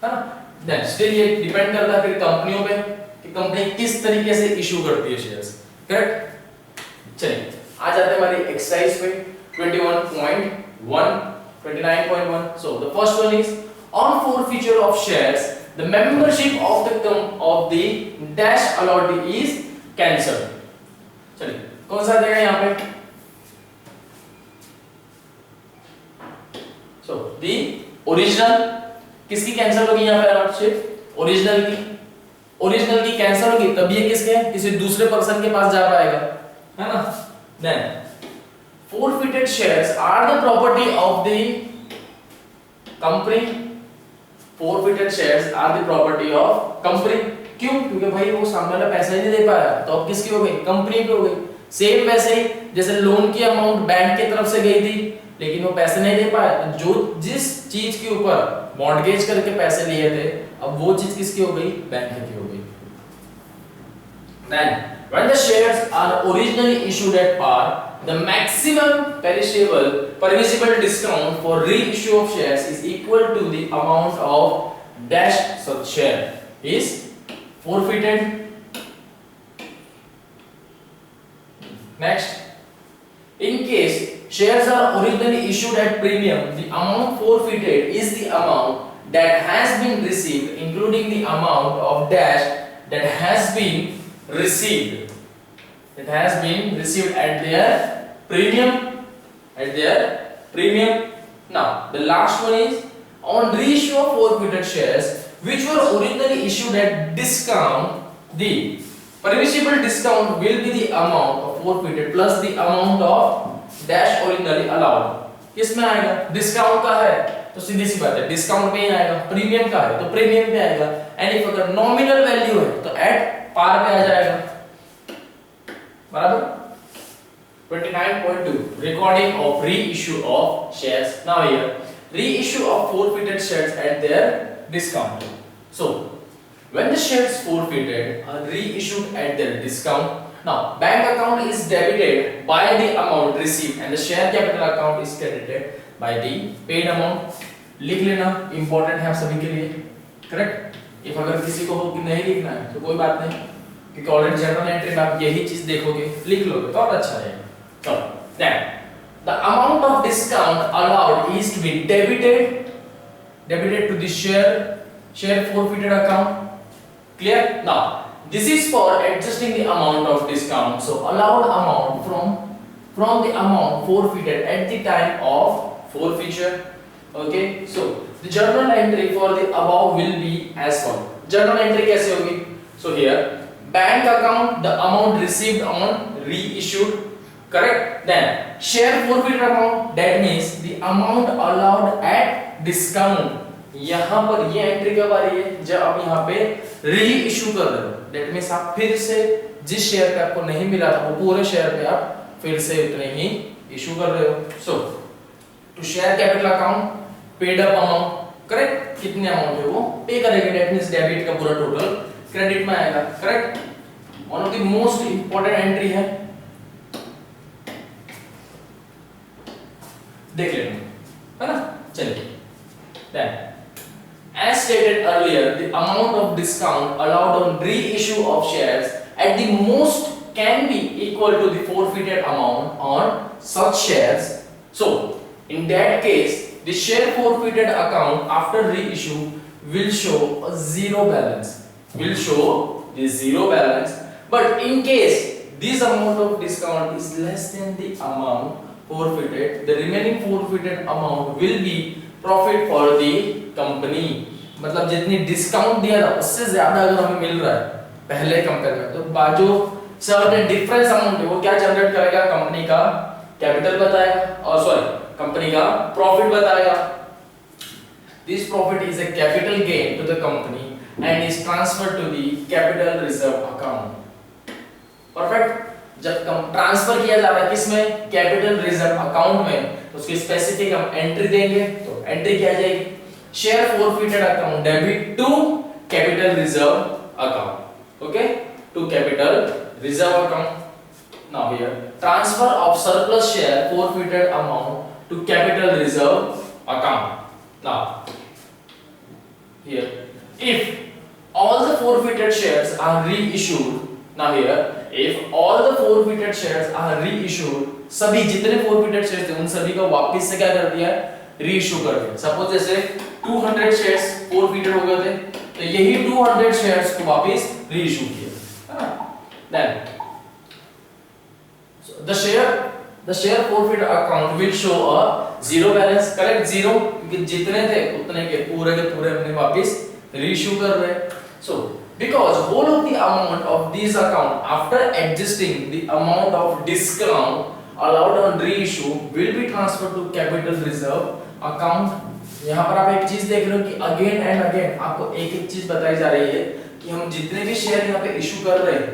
है ना। देन स्टिल ये डिपेंड करता है फिर कंपनियों पे कि कंपनी किस तरीके से इशू करती है शेयर्स, करेक्ट। चलिए आ जाते हैं हमारी एक्सरसाइज पे 21.1 29.1। सो the first one is on forfeiture of shares the membership of the dash allotee is cancelled। चलिए कौन सा देगा यहाँ पे, so the original किसकी कैंसिल होगी यहाँ पे अलॉटशिप, ओरिजिनल की कैंसिल होगी तब ये किसके किसी दूसरे पर्सन के पास जा पाएगा, है ना। Then forfeited shares are the property of the company, forfeited shares are the property of company। क्यों, क्योंकि भाई वो सामने वाला पैसा ही नहीं दे पाया तो अब किसकी हो गई, कंपनी की हो गई। सेम वैसे ही जैसे लोन की अमाउंट बैंक की तरफ से गई थी लेकिन वो पैसे नहीं दे पाया, जो जिस चीज के ऊपर मॉर्गेज करके पैसे लिए थे अब वो चीज किसकी हो गई, बैंक की हो गई। Then when the shares are originally issued at par, the maximum permissible discount for reissue of shares is equal to the amount of dash such share is forfeited। Next, in case shares are originally issued at premium, the amount forfeited is the amount that has been received, including the amount of dash that has been received. It has been received at their premium. At their premium. Now, the last one is on reissue of forfeited shares which were originally issued at discount. The permissible discount will be the amount of forfeited plus the amount of dash originally allowed. किसमें आएगा? Discount का है तो सीधी सी बात है discount पे ही आएगा, प्रीमियम का है तो प्रीमियम पे आएगा, एंड इफ अगर नॉमिनल वैल्यू है तो एट पार पे आ जाएगा, बराबर। 29.2 recording of reissue of shares. Now here reissue of forfeited shares at their discount. So when the shares forfeited are reissued at their discount, now bank account is debited by the amount received and the share capital account is credited by the paid amount. लिख लेना, important है सभी के लिए, correct. If अगर किसी को हो कि नहीं लिखना है तो कोई बात नहीं, क्योंकि ऑलरेडी जनरल एंट्री में आप यही चीज देखोगे, लिख लोगे तो और अच्छा रहेगा। So then the amount of discount allowed is to be debited to the share forfeited account. Clear? Now this is for adjusting the amount of discount. So allowed amount from the amount forfeited at the time of forfeiture. Okay, so the journal entry for the above will be as follows. Journal entry कैसे होगी? So here bank account the amount received on reissued, correct? Then share forfeited amount, that means the amount allowed at discount. यहाँ पर ये entry कब आ रही है? जब आप यहाँ पे री इशू कर रहे हो, that means आप फिर से जिस शेयर पे आपको नहीं मिला था वो पूरे शेयर पे आप फिर से उतने ही इशू कर रहे हो। So to share capital account paid up amount, correct? कितने अमाउंट है वो पे करेंगे, that means डेबिट का पूरा टोटल क्रेडिट में आएगा, correct? One of the most important entry है, देख लेना, है ना? चलिए then as stated earlier the amount of discount allowed on reissue of shares at the most can be equal to the forfeited amount on such shares. So in that case the share forfeited account after reissue will show a zero balance, will show the zero balance, but in case this amount of discount is less than the amount forfeited, the remaining forfeited amount will be profit for the company. मतलब जितनी discount दिया था उससे ज्यादा अगर हमें मिल रहा है पहले कंपेयर में, तो बाजू सर्टेन डिफरेंस अमाउंट है वो क्या जनरेट करेगा? कंपनी का कैपिटल बताएगा, और सॉरी कंपनी का प्रॉफिट बताएगा। This profit is a capital gain to the company and is transferred to the capital reserve account. Perfect. जब ट्रांसफर किया जा रहा है किसमें? कैपिटल रिजर्व अकाउंट में, तो उसकी स्पेसिफिक हम एंट्री देंगे, तो एंट्री क्या जाएगी? Share forfeited account debit to capital reserve account, okay, to capital reserve account. Now here transfer of surplus share forfeited amount to capital reserve account. Now here if all the forfeited shares are reissued, now here if all the forfeited shares are reissued, सभी जितने forfeited shares थे उन सभी को वापस से क्या कर दिया? रीइश्यू कर दिया। सपोज जैसे 200 शेयर्स forfeited हो गए थे तो यही 200 शेयर्स को वापस रीइश्यू किया, है ना? Then so the share forfeited account will show a zero balance, correct? Zero, क्योंकि जितने थे उतने के पूरे हमने वापस रीइश्यू कर रहे। So because whole of the amount of this account after adjusting the amount of discount allowed on reissue will be transferred to capital reserve account। यहाँ पर आप एक चीज देख रहे हो कि अगेन एंड अगेन आपको एक एक चीज बताई जा रही है कि हम जितने भी शेयर यहाँ पे इशू कर रहे हैं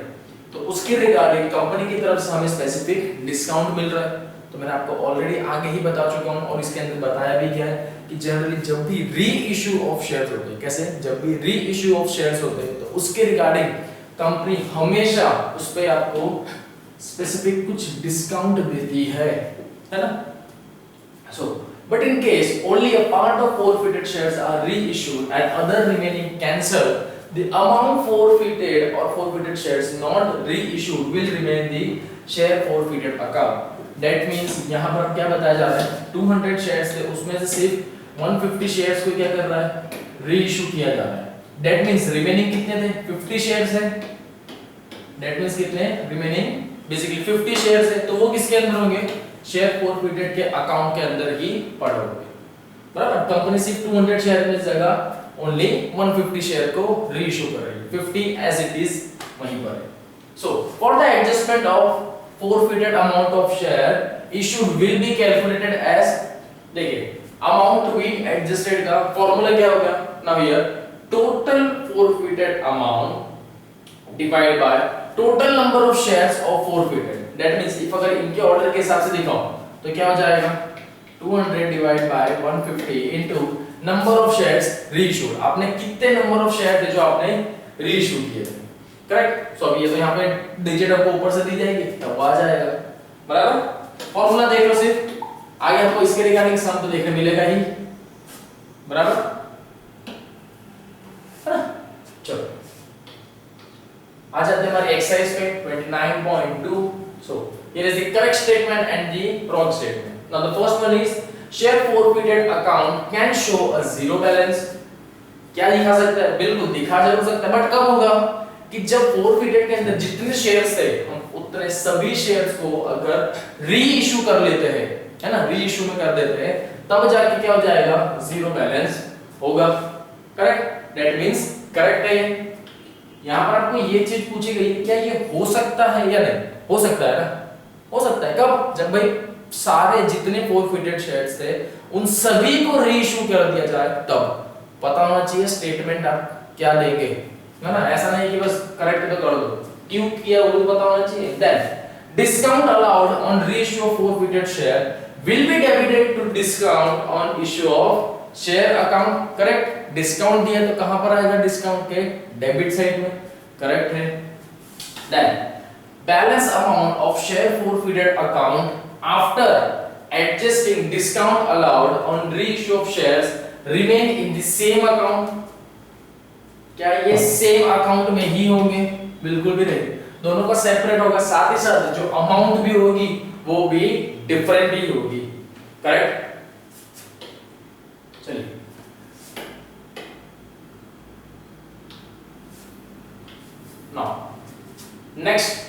तो उसके रिगार्डिंग कंपनी की तरफ से हमें स्पेसिफिक डिस्काउंट मिल रहा है। तो मैंने आपको ऑलरेडी आगे ही बता चुका हूँ और इसके अंदर बताया भी क्या है कि जनरली जब भी री इशू ऑफ शेयर्स होते हैं, कैसे? जब भी री इशू ऑफ शेयर्स होते हैं तो उसके रिगार्डिंग कंपनी हमेशा उस पे आपको स्पेसिफिक कुछ डिस्काउंट देती है ना? So but in case only a part of forfeited shares are reissued and other remaining cancelled, the amount forfeited or forfeited shares not reissued will remain the share forfeited account। That means यहां पर अब क्या बताया जा रहा है, 200 shares थे, उसमें से सिर्फ 150 शेयर्स को क्या कर रहा है, री इशू किया जा रहा है। दैट मींस रिमेनिंग कितने थे, 50 शेयर्स है। दैट मींस कितने रिमेनिंग, बेसिकली 50 शेयर्स है, तो वो किसके अंदर होंगे, शेयर फॉरफिटेड के अकाउंट के अंदर ही पड़े होंगे, बराबर। कंपनी सिर्फ 200 शेयर में जगह ओनली 150 शेयर को री इशू कर रही है, 50 एज इट इज वहीं पर है। So for the adjustment of forfeited amount of share issued will be calculated as, देखिए amount to be adjusted का फॉर्मूला क्या होगा, now here total forfeited amount divided by total number of shares of forfeited, that means if अगर इनके order के हिसाब से दिखाओ तो क्या हो जाएगा, 200 divided by 150 into number of shares reissued, आपने कितने नंबर ऑफ शेयर थे जो आपने रीइश्यू किए थे, करेक्ट। सो अब ये तो यहाँ पे डिजिट आपको ऊपर से दी जाएगी तब वो आ जाएगा, बराबर। फॉर्मूला देख लो सिर्फ, आगे आपको इसके रिगार्डिंग सम तो देखने मिलेगा ही, बराबर है ना। चलो आ जाते हैं हमारी एक्सरसाइज पे 29.2। So here is the correct statement and the wrong statement. Now the first one is share forfeited account can show a zero balance. क्या दिखा सकता है, बिल्कुल दिखा जरूर सकता है, बट कब होगा कि जब फॉरफिटेड के अंदर जितने शेयर्स थे हम उतने सभी शेयर्स को अगर री इशू कर लेते हैं, है ना, री इशू में कर देते हैं, तब जाके क्या हो जाएगा, जीरो बैलेंस होगा, करेक्ट। दैट मींस करेक्ट है। यहां पर आपको ये चीज पूछी गई है, क्या ये हो सकता है या नहीं, हो सकता है ना, हो सकता है। कब, जब भाई सारे जितने फॉरफिटेड शेयर्स थे उन सभी को री इशू कर दिया जाए, तब पता होना चाहिए स्टेटमेंट आप क्या देंगे, है ना। ऐसा नहीं कि बस करेक्ट तो कर दो, क्यों किया वो पता होना चाहिए। Then discount allowed on reissue of forfeited share will be debited to discount on issue of share account, correct. Discount दिया तो कहां पर आएगा, डिस्काउंट के डेबिट साइड में, करेक्ट है। Then balance amount of share forfeited account after adjusting discount allowed on reissue of shares remain in the same account. क्या ये सेम अकाउंट में ही होंगे, बिल्कुल भी नहीं, दोनों का सेपरेट होगा, साथ ही साथ जो अमाउंट भी होगी वो भी डिफरेंट ही होगी, करेक्ट। चलिए now next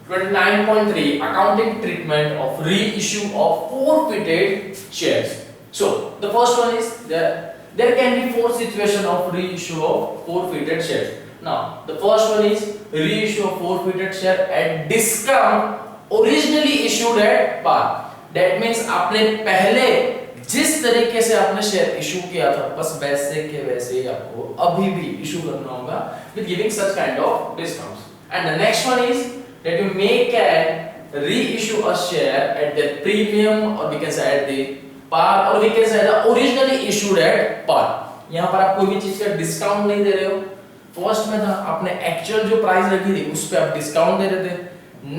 29.3 accounting treatment of reissue of forfeited shares. So the first one is there can be four situations of reissue of forfeited shares. Now the first one is reissue of forfeited share at discount originally issued at par. That means आपने पहले जिस तरीके से आपने share issue किया था बस वैसे के वैसे ही आपको अभी भी इशू करना होगा with giving such kind of discounts. And the next one is that you may can reissue a share at the premium or we can say at the par or we can say the originally issued at par. यहाँ पर आप कोई भी चीज का discount नहीं दे रहे हो, फर्स्ट में था आपने एक्चुअल जो प्राइस रखी थी उस पे आप डिस्काउंट दे रहे थे।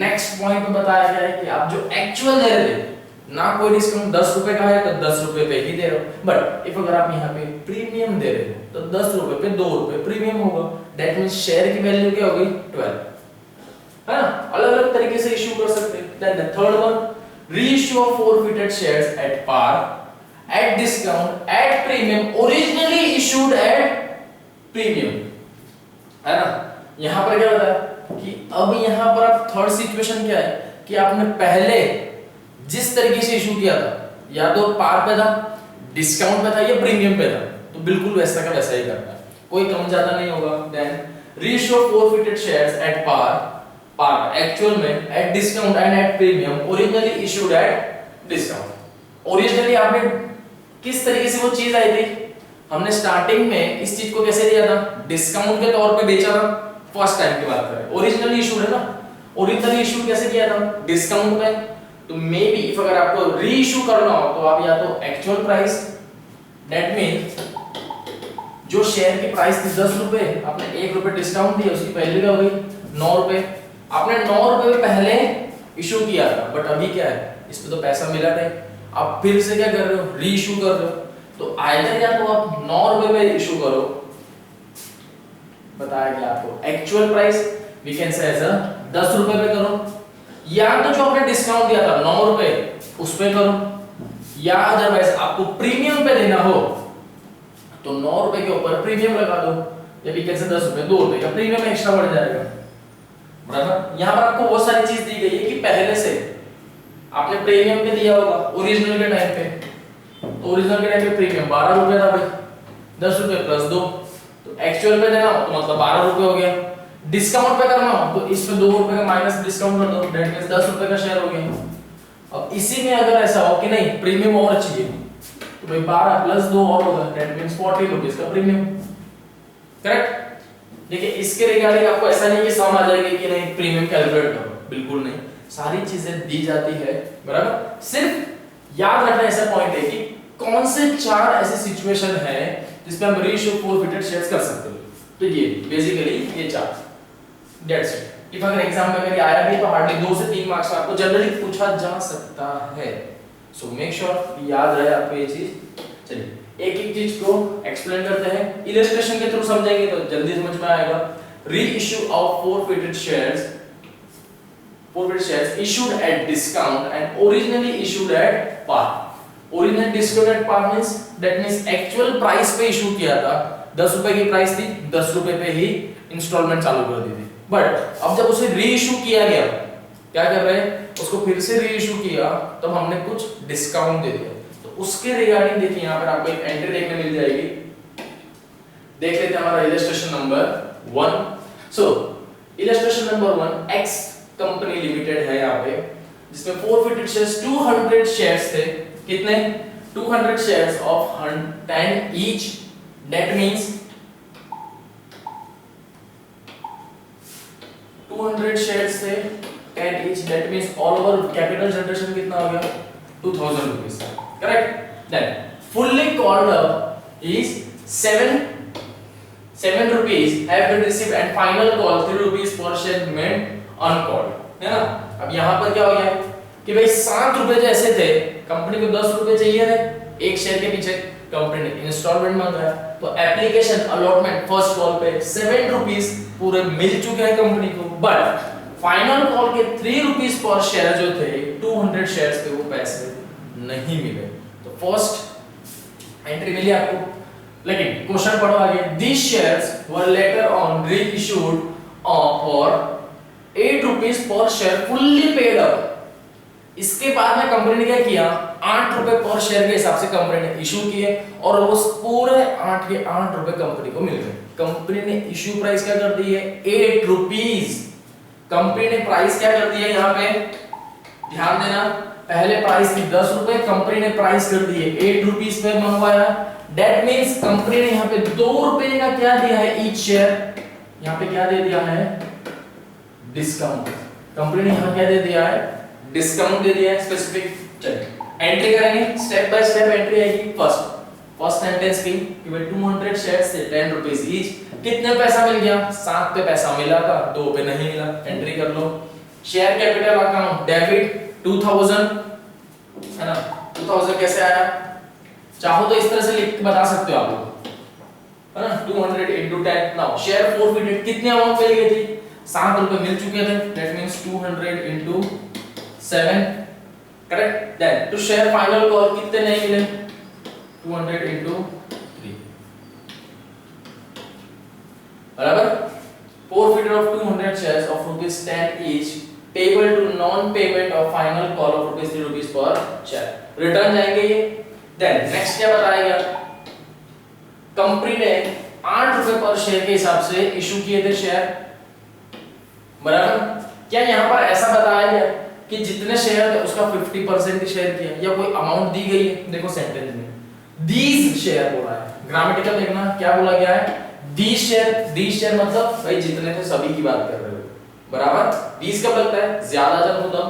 नेक्स्ट पॉइंट में बताया गया है कि आप जो एक्चुअल दे रहे थे ना कोई डिस्काउंट 10 रुपए का है तो 10 रुपए पे ही दे रहे हो, बट इफ अगर आप यहाँ पे प्रीमियम दे रहे हो तो 10 रुपए पे 2 रुपए प्रीमियम होगा। दैट मींस शेयर की वैल्यू क्या होगी 12, है ना। अलग-अलग तरीके से इशू कर सकते हैं। Then the third one reissue of forfeited shares at par at discount at premium originally issued at premium, है ना। यहां पर क्या होता है कि अब यहां पर आप थर्ड सिचुएशन क्या है कि आपने पहले जिस तरीके से इशू किया था या तो पार पे था, डिस्काउंट पे था या प्रीमियम पे था, तो बिल्कुल वैसा का वैसा ही करना है, कोई कम ज्यादा नहीं होगा। Then reissue of forfeited shares at par actual में at discount and at premium originally issued at discount. Originally आपने किस तरीके से वो चीज आई थी, हमने स्टार्टिंग में इस चीज को कैसे दिया था, डिस्काउंट के तौर पे बेचा था। फर्स्ट टाइम की बात करें ओरिजिनली इशूड है ना, ओरिजिनली इशूड कैसे किया था डिस्काउंट पे, तो मे बी इफ अगर आपको री इशू करना हो तो आप या तो एक्चुअल प्राइस, दैट मींस जो शेयर की प्राइस थी 10 रुपए, आपने 1 रुपए डिस्काउंट दिया, उसकी वैल्यू क्या हो गई 9 रुपए। आपने 9 रुपए पहले इशू किया था, बट अभी क्या है इस पे तो पैसा मिला नहीं, आप फिर से क्या कर रहे हो री इशू कर रहे हो। तो आइदर या तो आप 9 रुपए पे इशू करो, बताया गया आपको actual price we can say as 10 रुपए पे करो, या तो जो आपने डिस्काउंट दिया था 9 रुपए उस पे करो, या अदरवाइज आपको प्रीमियम पे देना हो तो 9 रुपए के ऊपर प्रीमियम लगा दो, या भी कैसे 10 रुपए 2 रुपए का प्रीमियम एक्स्ट्रा बढ़ जाएगा, बराबर। यहाँ पर आपको बहुत सारी चीज दी गई है कि पहले से आपने प्रीमियम पे दिया होगा ओरिजिनल के टाइम पे, तो ओरिजिनल के टाइम पे प्रीमियम 12 रुपए था भाई, 10 रुपए प्लस 2, तो एक्चुअल पे देना हो तो मतलब 12 रुपए हो गया। डिस्काउंट पे करना हो तो इसमें 2 रुपए का माइनस डिस्काउंट कर दो, दैट मींस 10 रुपए का शेयर हो गया। अब इसी में अगर ऐसा हो कि नहीं प्रीमियम और चाहिए तो भाई 12 प्लस 2 और होगा, दैट मींस 40 रुपीस का प्रीमियम, करेक्ट। देखिए इसके रिगार्डिंग आपको ऐसा नहीं कि समझ आ जाएगी कि नहीं प्रीमियम कैलकुलेट करो, बिल्कुल नहीं, सारी चीजें दी जाती है, बराबर। सिर्फ याद रखना ऐसा पॉइंट है कि कौन से 4 ऐसे सिचुएशन है जिसमें हम रीइश्यू फॉरफिटेड शेयर्स कर सकते हो, तो ये बेसिकली ये 4, दैट्स इट। इफ अगर एग्जाम में अगर आया भी तो हार्डली 2 से 3 मार्क्स आपको जनरली पूछा जा सकता है, सो मेक श्योर याद रहे आपको ये चीज। चलिए एक एक चीज को एक्सप्लेन करते हैं, इलस्ट्रेशन के थ्रू समझेंगे तो जल्दी समझ में आएगा। Reissue of forfeited shares issued at discount and originally issued at par. Originally issued at par means actual price पे इशू किया था, 10 रुपए की प्राइस थी, 10 रुपए पे ही इंस्टॉलमेंट चालू कर दी थी, बट अब जब उसे री इशू किया गया, क्या कर रहे हैं उसको फिर से री इशू किया तो हमने कुछ डिस्काउंट दे दिया, तो उसके रिगार्डिंग देखिए यहाँ पर आपको एक एंट्री देखने मिल जाएगी, देख लेते हैं हमारा illustration number 1। So illustration number 1 X company limited है यहाँ पे, जिसमें फॉरफिटेड शेयर्स 200 शेयर्स थे, कितने 200 shares of 10 each, that means 200 shares थे 10 each, that means all over capital generation कितना हो गया 2000 rupees, correct. Then fully called up is 7 rupees have been received and final call 3 rupees per share remained uncalled, है ना। अब यहाँ पर क्या हो गया कि भाई 7 रुपए जो ऐसे थे, कंपनी को 10 रुपए चाहिए थे एक शेयर के पीछे, कंपनी ने इंस्टॉलमेंट मांगा तो एप्लीकेशन अलॉटमेंट फर्स्ट कॉल पे 7 रुपीस पूरे मिल चुके हैं कंपनी को, बट फाइनल कॉल के 3 रुपीस पर शेयर जो थे 200 शेयर्स पे वो पैसे नहीं मिले, तो फर्स्ट एंट्री मिली आपको। लेकिन क्वेश्चन पढ़ो आगे, these shares were later on reissued for 8 rupees per share fully paid up। इसके बाद में कंपनी ने क्या किया 8 रुपए पर शेयर के हिसाब से कंपनी ने इशू किए और वो पूरे 8 के 8 रुपए कंपनी को मिल गए। कंपनी ने इशू प्राइस क्या कर दी है 8 रुपीस, कंपनी ने प्राइस क्या कर दी है यहाँ पे ध्यान देना, पहले प्राइस थी 10 रुपए, कंपनी ने प्राइस कर दी है 8 रुपीस पे मंगवाया, दैट मींस कंपनी ने यहाँ पे 2 रुपए का क्या दिया है ईच शेयर, यहाँ पे क्या दे दिया है डिस्काउंट, कंपनी ने यहाँ क्या दे दिया है डिस्काउंट दे दिया है स्पेसिफिक। चलिए एंट्री करेंगे, स्टेप बाय स्टेप एंट्री आएगी। फर्स्ट सेंटेंस की कि भाई 200 शेयर्स से 10 रुपीस ईच, कितने पैसा मिल गया 7 पे पैसा मिला था 2 पे नहीं मिला, एंट्री कर लो। शेयर कैपिटल अकाउंट डेबिट 2000, है ना, 2000 कैसे आया, चाहो तो इस तरह से लिख के बता सकते हो आप लोग, है ना, 200 into 10। नाउ शेयर फॉरफिटेड कितने अमाउंट मिल गई थी 7 रुपए मिल चुके थे, that means 200 into 7, correct. Then to share final call कितने नहीं मिले 200 into 3, बराबर। Forfeited of 200 shares of ₹10 each payable to non payment of final call of ₹3 per share, return जाएंगे ये। देन नेक्स्ट क्या बताया गया, कंपनी ने 8 रुपए पर शेयर के हिसाब से इशू किए थे शेयर, बराबर। क्या यहाँ पर ऐसा बताया गया कि जितने शेयर थे उसका 50% ही शेयर किया, या कोई अमाउंट दी गई है, देखो सेंटेंस में दीज शेयर बोला है, ग्रामेटिकल देखना क्या बोला गया है दीज शेयर मतलब भाई जितने थे सभी की बात कर रहे हो, बराबर। दीज का लगता है ज्यादा जन होता,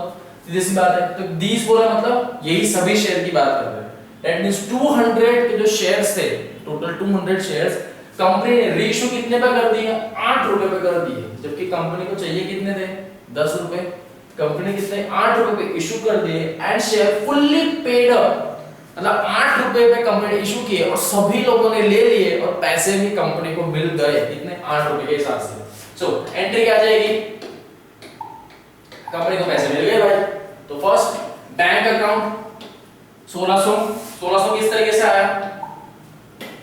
सीधी सी बात है, तो दीज बोला मतलब यही सभी शेयर की बात कर रहे हैं, दैट मींस 200 के जो शेयर्स थे, टोटल 200 शेयर्स कंपनी ने रीइश्यू कितने पे कर दिए 8 रुपए पे कर दिए, जबकि कंपनी को चाहिए कितने थे 10 रुपए, कंपनी कितने 8 रुपए पे इशू कर दिए and share fully paid up, मतलब 8 रुपए पे कंपनी ने इशू किए और सभी लोगों ने ले लिए और पैसे भी कंपनी को मिल गए कितने 8 रुपए के हिसाब से। सो एंट्री क्या आ जाएगी, कंपनी को पैसे मिल गए भाई। तो फर्स्ट बैंक अकाउंट 1600 किस तरीके से आया,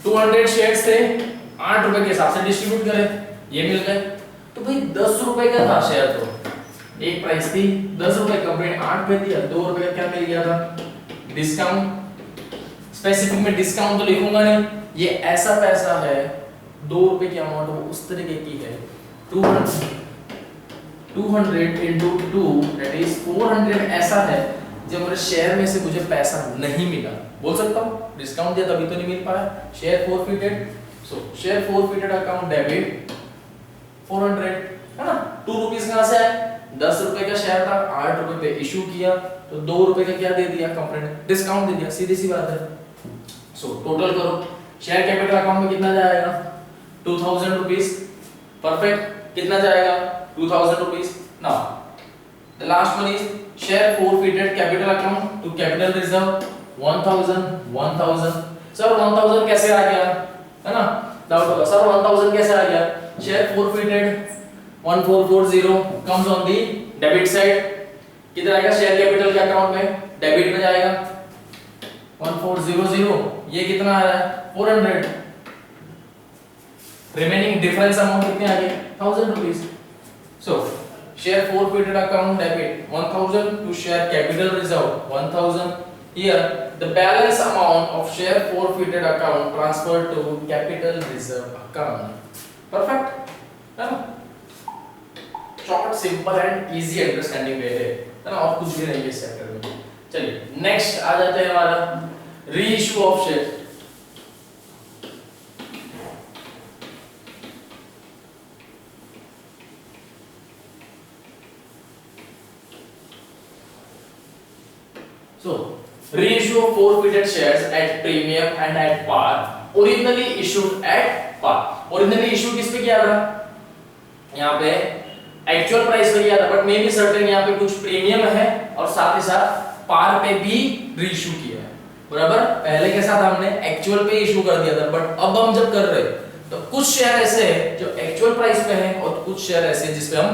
200 शेयर्स थे, 8 रुपए के हिसाब से डिस्ट्रीब्यूट करें, ये मिल गए। तो भाई 10 रुपए का था शेयर, तो एक प्राइस थी 10 रुपए, कंपनी 8 पे दिया, 2 रुपए का क्या मिल गया था, डिस्काउंट। स्पेसिफिक में डिस्काउंट तो लिखूंगा नहीं, ये ऐसा पैसा है 2 रुपए की अमाउंट वो उस तरीके की है, 200 into 2 that is 400 ऐसा है जब मेरे शेयर में से मुझे पैसा नहीं मिला, बोल सकता हूँ डिस्काउंट दिया तभी तो नहीं मिल पाया, शेयर फोरफिटेड। सो शेयर फोरफिटेड अकाउंट डेबिट 400 है ना। 2 रुपीस कहां से आए, 10 रुपए का शेयर था, 8 रुपए पे इशू किया, तो 2 रुपए का क्या दे दिया कंपनी ने, डिस्काउंट दे दिया, सीधी सी बात है। सो टोटल करो, शेयर कैपिटल अकाउंट में कितना जाएगा, 2000 रुपीस, परफेक्ट, कितना जाएगा 2000 rupees. Now the last one is share forfeited capital account to capital reserve 1000। Sir 1000 कैसे आ गया, है ना, डाउट होगा सर 1000 कैसे आ गया, share forfeited 1440 comes on the debit side, किधर आएगा शेयर कैपिटल के अकाउंट में, डेबिट में जाएगा 1400, ये कितना आ रहा है 400, रिमेनिंग डिफरेंस अमाउंट कितने आ गए 1000 rupees. So share forfeited account debit 1000 to share capital reserve 1000, here the balance amount of share forfeited account transferred to capital reserve account, perfect है ना, short simple and easy understanding way है ना, और कुछ भी नहीं है इस चैप्टर में। चलिए नेक्स्ट आ जाते हैं हमारा reissue of share. So reissue of forfeited shares at premium and at par, originally issued at par। originally issue किस पे किया था, यहाँ पे एक्चुअल प्राइस पे किया था, बट मे बी सर्टेन यहाँ पे कुछ प्रीमियम है और साथ ही साथ पार पे भी रीइश्यू किया है, बराबर। पहले कैसा था, हमने एक्चुअल पे इशू कर दिया था, बट अब हम जब कर रहे तो कुछ शेयर ऐसे हैं जो एक्चुअल प्राइस पे हैं और कुछ शेयर ऐसे हैं जिसपे हम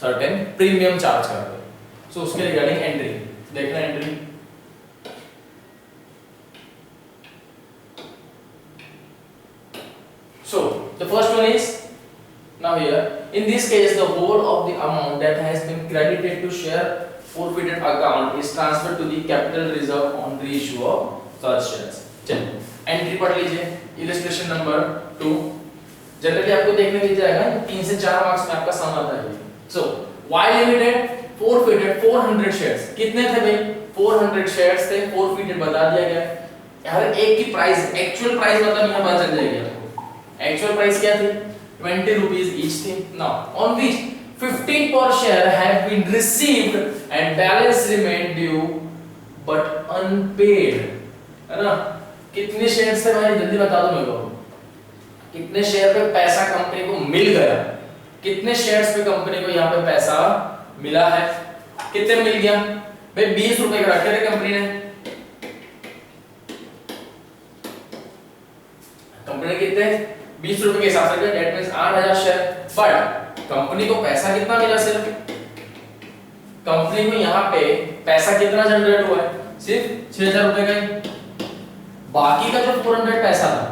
सर्टेन प्रीमियम चार्ज कर रहे हैं। सो उसके रिगार्डिंग एंट्री देखना, entry so the first one is now here, in this case the whole of the amount that has been credited to share forfeited account is transferred to the capital reserve on reissue of such shares। चलिए entry पढ़ लीजिए, illustration number 2। Generally आपको देखने मिल जाएगा 3 से 4 marks में आपका सम आता है। सो Y लिमिटेड forfeited 400 shares, कितने थे भाई 400 shares थे, forfeited बता दिया गया, हर एक की प्राइस एक्चुअल प्राइस मतलब यहाँ पता चल जाएगी आपको, एक्चुअल प्राइस क्या थी 20 रुपीस ईच थी। Now on which 15 per share have been received and balance remain due but unpaid, है ना। कितने शेयर्स थे भाई, जल्दी बता दो मेरे को, कितने शेयर पे पैसा कंपनी को मिल गया, कितने शेयर्स पे कंपनी को यहाँ पे पैसा मिला है, कितने मिल गया भाई 20 रुपए का रखे थे कंपनी ने, कंपनी ने कितने 20 रुपए के हिसाब से, that means 8000 share, but company को पैसा कितना मिला, सिर्फ कंपनी को यहाँ पे पैसा कितना जनरेट हुआ है, सिर्फ 6000 रुपए का ही, बाकी का जो 400 पैसा था,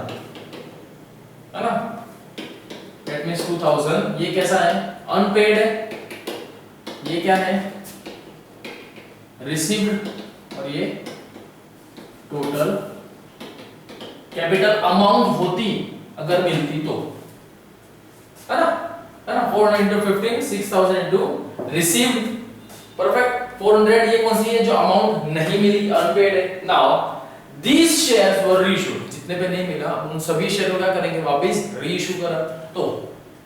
है ना, दैट मींस 2000, ये कैसा है अनपेड है, ये क्या है रिसीव्ड, और ये टोटल कैपिटल अमाउंट होती अगर मिलती तो, है ना, 400 into 15 6000 into received, परफेक्ट। 400 ये कौन सी है जो अमाउंट नहीं मिली, अनपेड है। Now these shares were reissued, जितने पे नहीं मिला उन सभी शेयरों का करेंगे वापस रीइश्यू करा। तो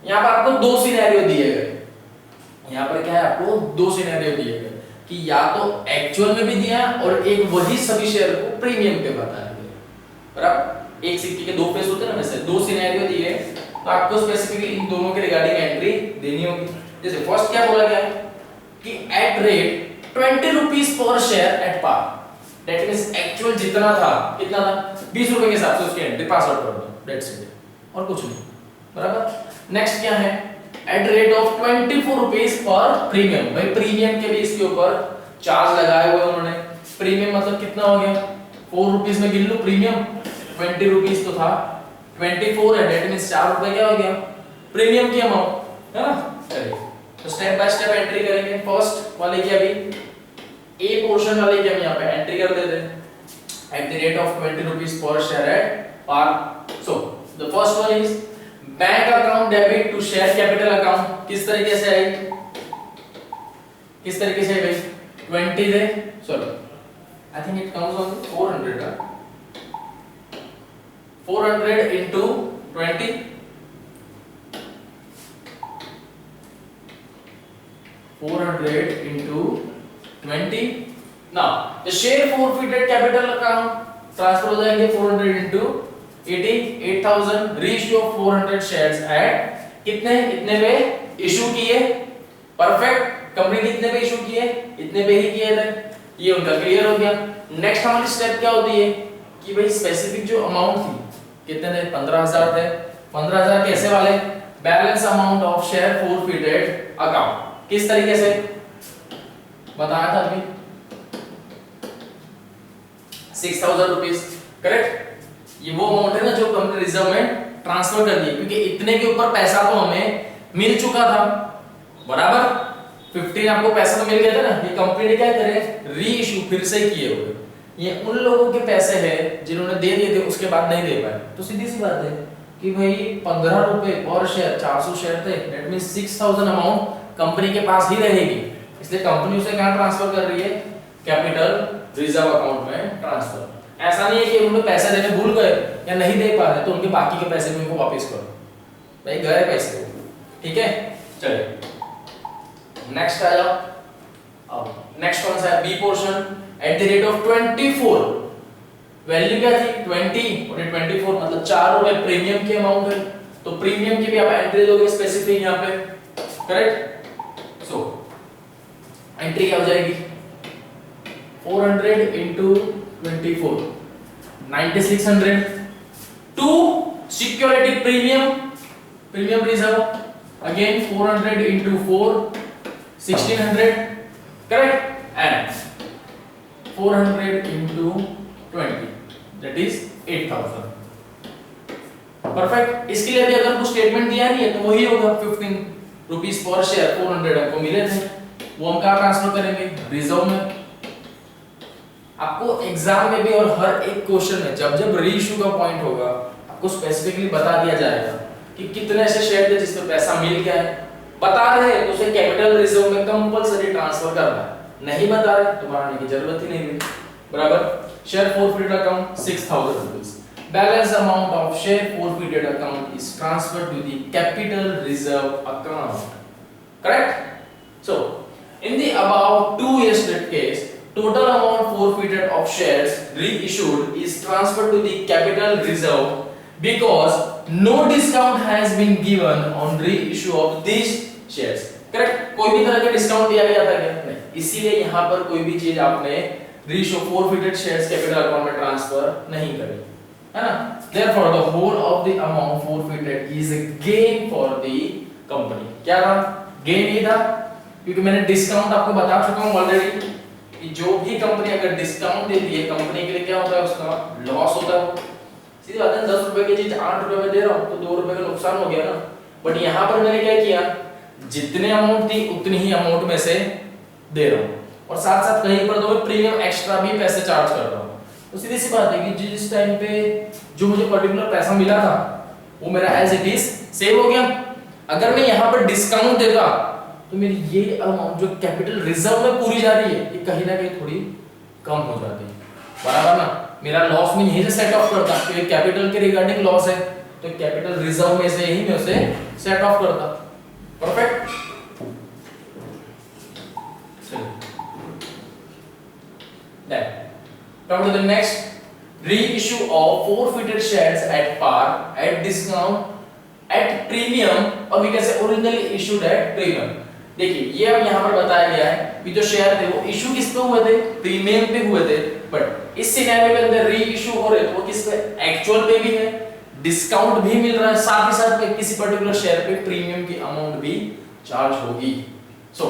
यहाँ पर आपको 2 सिनेरियो दिए गए, यहाँ पर क्या है आपको 2 सिनेरियो दिए गए कि या तो एक्चुअल में भी दिया और एक वही सभी शेयर को प्रीमियम पे बताया गया, बराबर। एक सिक्के के 2 फेस होते हैं ना, वैसे 2 सिनेरियो दिए, तो आपको स्पेसिफिकली इन दोनों के रिगार्डिंग एंट्री देनी होगी। जैसे फर्स्ट क्या बोला गया है कि at rate 20 rupees per share at par, that means actual जितना था कितना था 20 रुपए के हिसाब से उसकी एंट्री पास आउट कर दो, दैट्स इट, और कुछ नहीं, बराबर। नेक्स्ट क्या है at rate of 24 rupees per premium. भाई प्रीमियम के भी इसके ऊपर चार्ज लगाए हुए उन्होंने। प्रीमियम मतलब कितना हो गया, 4 रुपीज में गिन लो प्रीमियम, 20 रुपीज तो था, 24 है, डेट मींस 4 रुपए क्या हो गया प्रीमियम की अमाउंट, है ना। चलिए तो स्टेप बाय स्टेप एंट्री करेंगे। फर्स्ट वाले की अभी ए पोर्शन वाले की हम यहाँ पे एंट्री कर देते हैं at the rate of 20 rupees per share at par. So the first one is bank account debit to share capital account. किस तरीके से आई, किस तरीके से भाई 20 दे, sorry I think it comes on 400, 400 into 20, 400 into 20। now the share forfeited capital account transfer हो जाएंगे 400 into 80, 8000 रेशियो 400 शेयर्स एट कितने, इतने पे इशू किए, परफेक्ट। कंपनी ने कितने पे इशू किए, इतने पे ही किए थे, ये उनका क्लियर हो गया। नेक्स्ट हमारी स्टेप क्या होती है कि भाई स्पेसिफिक जो अमाउंट थी कितने थे, 15000 थे, 15000 कैसे वाले, balance amount of share forfeited account. किस तरीके से बताया था अभी, 6000 रुपीज, करेक्ट। ये वो अमाउंट है ना जो कंपनी रिजर्व में ट्रांसफर कर दी, क्योंकि इतने के ऊपर पैसा तो हमें मिल चुका था, बराबर 15 आपको पैसा तो मिल गया था ना। ये कंपनी ने क्या करे, री इशू फिर से किए हुए। ये उन लोगों के पैसे हैं जिन्होंने दे दिए थे उसके बाद नहीं दे पाए। तो सीधी सी बात है कि भाई 15 रुपए पर शेयर, 400 शेयर थे, दैट मींस 6000 अमाउंट कंपनी के पास ही रहेगी। इसलिए कंपनी उसे कहां ट्रांसफर कर रही है, कैपिटल रिजर्व अकाउंट में ट्रांसफर। ऐसा नहीं है कि उन्होंने पैसे देने भूल गए या नहीं दे पा रहे तो उनके बाकी के पैसे भी उनको वापस करो, भाई गए पैसे, ठीक है। चलिए नेक्स्ट आ जाओ। अब नेक्स्ट कौन सा है, B portion at the rate of 24। Value क्या थी 20 और ये 24 मतलब 4 रुपए प्रीमियम की अमाउंट है, तो प्रीमियम की भी आप एंट्री दोगे स्पेसिफिक यहाँ पे, करेक्ट। सो एंट्री क्या हो जाएगी, 400 into 24, 9600 to security premium, premium reserve again 400 into 4, 1600, correct, and 400 into 20, that is 8000, perfect. इसके लिए भी अगर कुछ स्टेटमेंट दिया नहीं है तो वही होगा 15 रुपीस पर शेयर, 400 हमको मिले थे, वो हम कहाँ ट्रांसफर करेंगे, रिजर्व में। आपको एग्जाम में भी और हर एक क्वेश्चन में जब जब रीइश्यू का पॉइंट होगा आपको स्पेसिफिकली बता दिया जाएगा कि कितने ऐसे शेयर थे जिसमें पैसा मिल गया है। बता रहे तो उसे कैपिटल रिजर्व में कंपलसरी ट्रांसफर करना है, नहीं बता रहे तो बनाने की जरूरत ही नहीं है, बराबर। Share forfeited account 6000 rupees, balance amount of share forfeited account is transferred to the capital reserve account, correct. So in the about 2 illustrated case, total amount forfeited of shares reissued is transferred to the capital reserve because no discount has been given on reissue of these shares, correct। कोई भी तरह का discount दिया गया था क्या, नहीं, इसीलिए यहाँ पर कोई भी चीज आपने reissue forfeited shares capital account में ट्रांसफर नहीं करी, है ना। therefore the whole of the amount forfeited is a gain for the company। क्या था, गेन ही था, क्योंकि मैंने डिस्काउंट आपको बता चुका हूँ ऑलरेडी कि जो भी कंपनी अगर डिस्काउंट देती है कंपनी के लिए क्या होता है, उसका लॉस होता है। सीधी बात है, 10 रुपए की चीज 8 रुपए में दे रहा हूँ तो 2 रुपए का नुकसान हो गया ना। बट यहाँ पर मैंने क्या किया, जितने अमाउंट थी उतनी ही अमाउंट में से दे रहा हूँ, और साथ साथ कहीं पर तो मैं प्रीमियम एक्स्ट्रा भी पैसे चार्ज कर रहा हूँ। तो सीधी सी बात है कि जिस टाइम पे जो मुझे पर्टिकुलर पैसा मिला था वो मेरा एज इट इज सेव हो गया। अगर मैं यहाँ पर डिस्काउंट देता तो मेरी ये अमाउंट जो कैपिटल रिजर्व में पूरी जा रही है ये कहीं ना कहीं थोड़ी कम हो जाती है, बराबर ना। मेरा लॉस में यहीं से सेट ऑफ करता, क्योंकि कैपिटल के रिगार्डिंग लॉस है तो कैपिटल रिजर्व में से ही मैं उसे सेट ऑफ करता, perfect. Then come to the next, reissue of forfeited shares at par, at discount, at premium, or we can say originally issued at premium। देखिए ये अब यहाँ पर बताया गया है कि जो शेयर थे वो इशू किस पे हुए थे, प्रीमियम पे हुए थे, बट इस सिनेरियो के अंदर री इशू हो रहे तो वो किस पे, एक्चुअल पे भी है, डिस्काउंट भी मिल रहा है, साथ ही साथ में किसी पर्टिकुलर शेयर पे प्रीमियम की अमाउंट भी चार्ज होगी। सो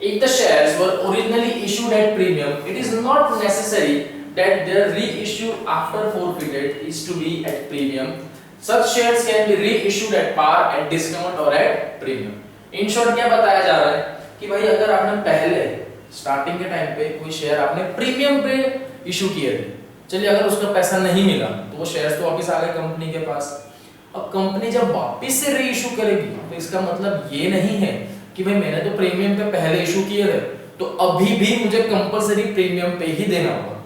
if the shares were originally issued at premium, it is not necessary that their reissue after forfeited is to be at premium. Such shares can be reissued at par, at discount or at premium. In short क्या बताया जा रहा है कि भाई अगर आपने पहले स्टार्टिंग के टाइम पे कोई शेयर आपने प्रीमियम पे इशू किए थे, चलिए अगर उसका पैसा नहीं मिला तो वो शेयर्स तो वापस आ गए कंपनी के पास। अब कंपनी जब वापस से रीइशू करेगी तो इसका मतलब ये नहीं है कि भाई मैंने तो प्रीमियम पे पहले इशू किए थे तो अभी भी मुझे कंपलसरी प्रीमियम पे ही देना होगा,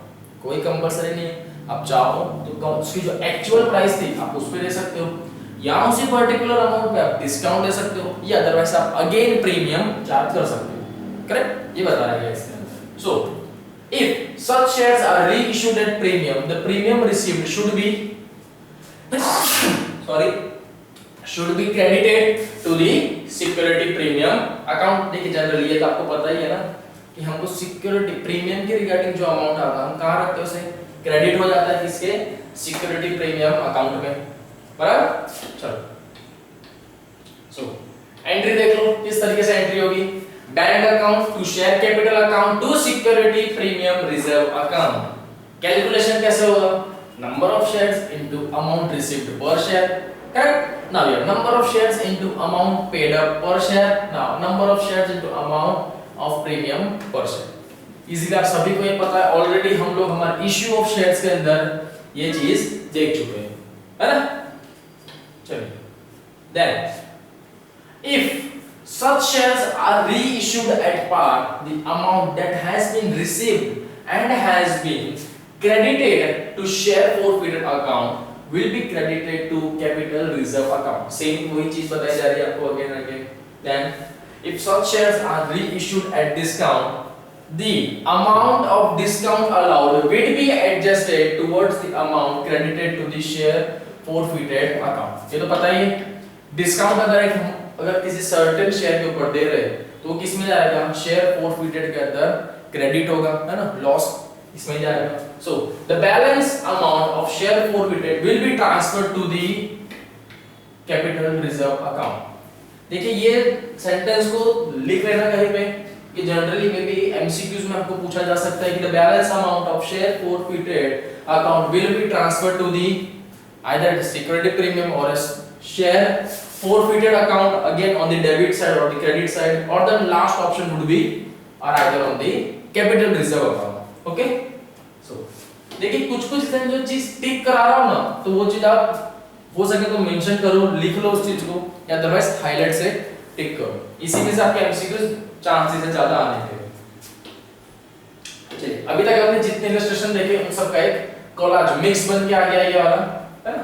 कोई कंपलसरी नहीं है। आप चाहो तो उसकी जो एक्चुअल प्राइस थी आप उस पे दे सकते हो, या उसी पर्टिकुलर अमाउंट पे आप डिस्काउंट दे सकते हो, या अदरवाइज आप अगेन प्रीमियम चार्ज कर सकते हो। करेक्ट, ये बताया गया इसके अंदर। So if such shares are reissued at premium, the premium received should be should be credited to the security premium account। देखिए जनरली ये तो आपको पता ही है ना कि हमको सिक्योरिटी प्रीमियम के रिगार्डिंग जो अमाउंट आता है हम कहाँ रखते हैं, उसे क्रेडिट हो जाता है किसके, सिक्योरिटी प्रीमियम अकाउंट में, बराबर। चलो सो एंट्री देख लो किस तरीके से एंट्री होगी। Bank account to share capital account to security premium reserve account. Calculation कैसे होगा, number of shares into amount received per share. Correct, now your number of shares into amount paid up per share, now number of shares into amount of premium per share। Easily आप सभी को ये पता है, already हम लोग हमारे issue of shares के अंदर ये चीज देख चुके हैं, है ना। चलिए then if such shares are reissued at par, the amount that has been received and has been credited to share forfeited account will be credited to capital reserve account। Same वही चीज बताई जा रही है आपको again again. then if such shares are reissued at discount, the amount of discount allowed will be adjusted towards the amount credited to the share forfeited account। ये तो पता ही है, डिस्काउंट अगर किसी सर्टेन शेयर के ऊपर दे रहे तो वो किस में जाएगा, शेयर forfeited के अंदर क्रेडिट होगा, है ना, लॉस इसमें जाएगा। So the balance amount of share forfeited will be transferred to the capital reserve account। देखिए ये सेंटेंस को लिख लेना कहीं पे कि जनरली में भी एमसीक्यूज में आपको पूछा जा सकता है कि the balance amount of share forfeited account will be transferred to the either security premium or a share forfeited account, again on the debit side or the credit side, or the last option would be or either on the capital reserve account। okay, so देखिए कुछ जो चीज टिक करा रहा हूं ना तो वो चीज आप हो सके तो मेंशन करो, लिख लो उस चीज को, या अदरवाइज हाईलाइट से टिक करो, इसी में से आपके एमसीक्यूज चांसेस है ज्यादा आने के। चलिए अभी तक आपने जितने इलस्ट्रेशन देखे उन सब का एक कोलाज मिक्स बन के आ गया ये वाला, है ना।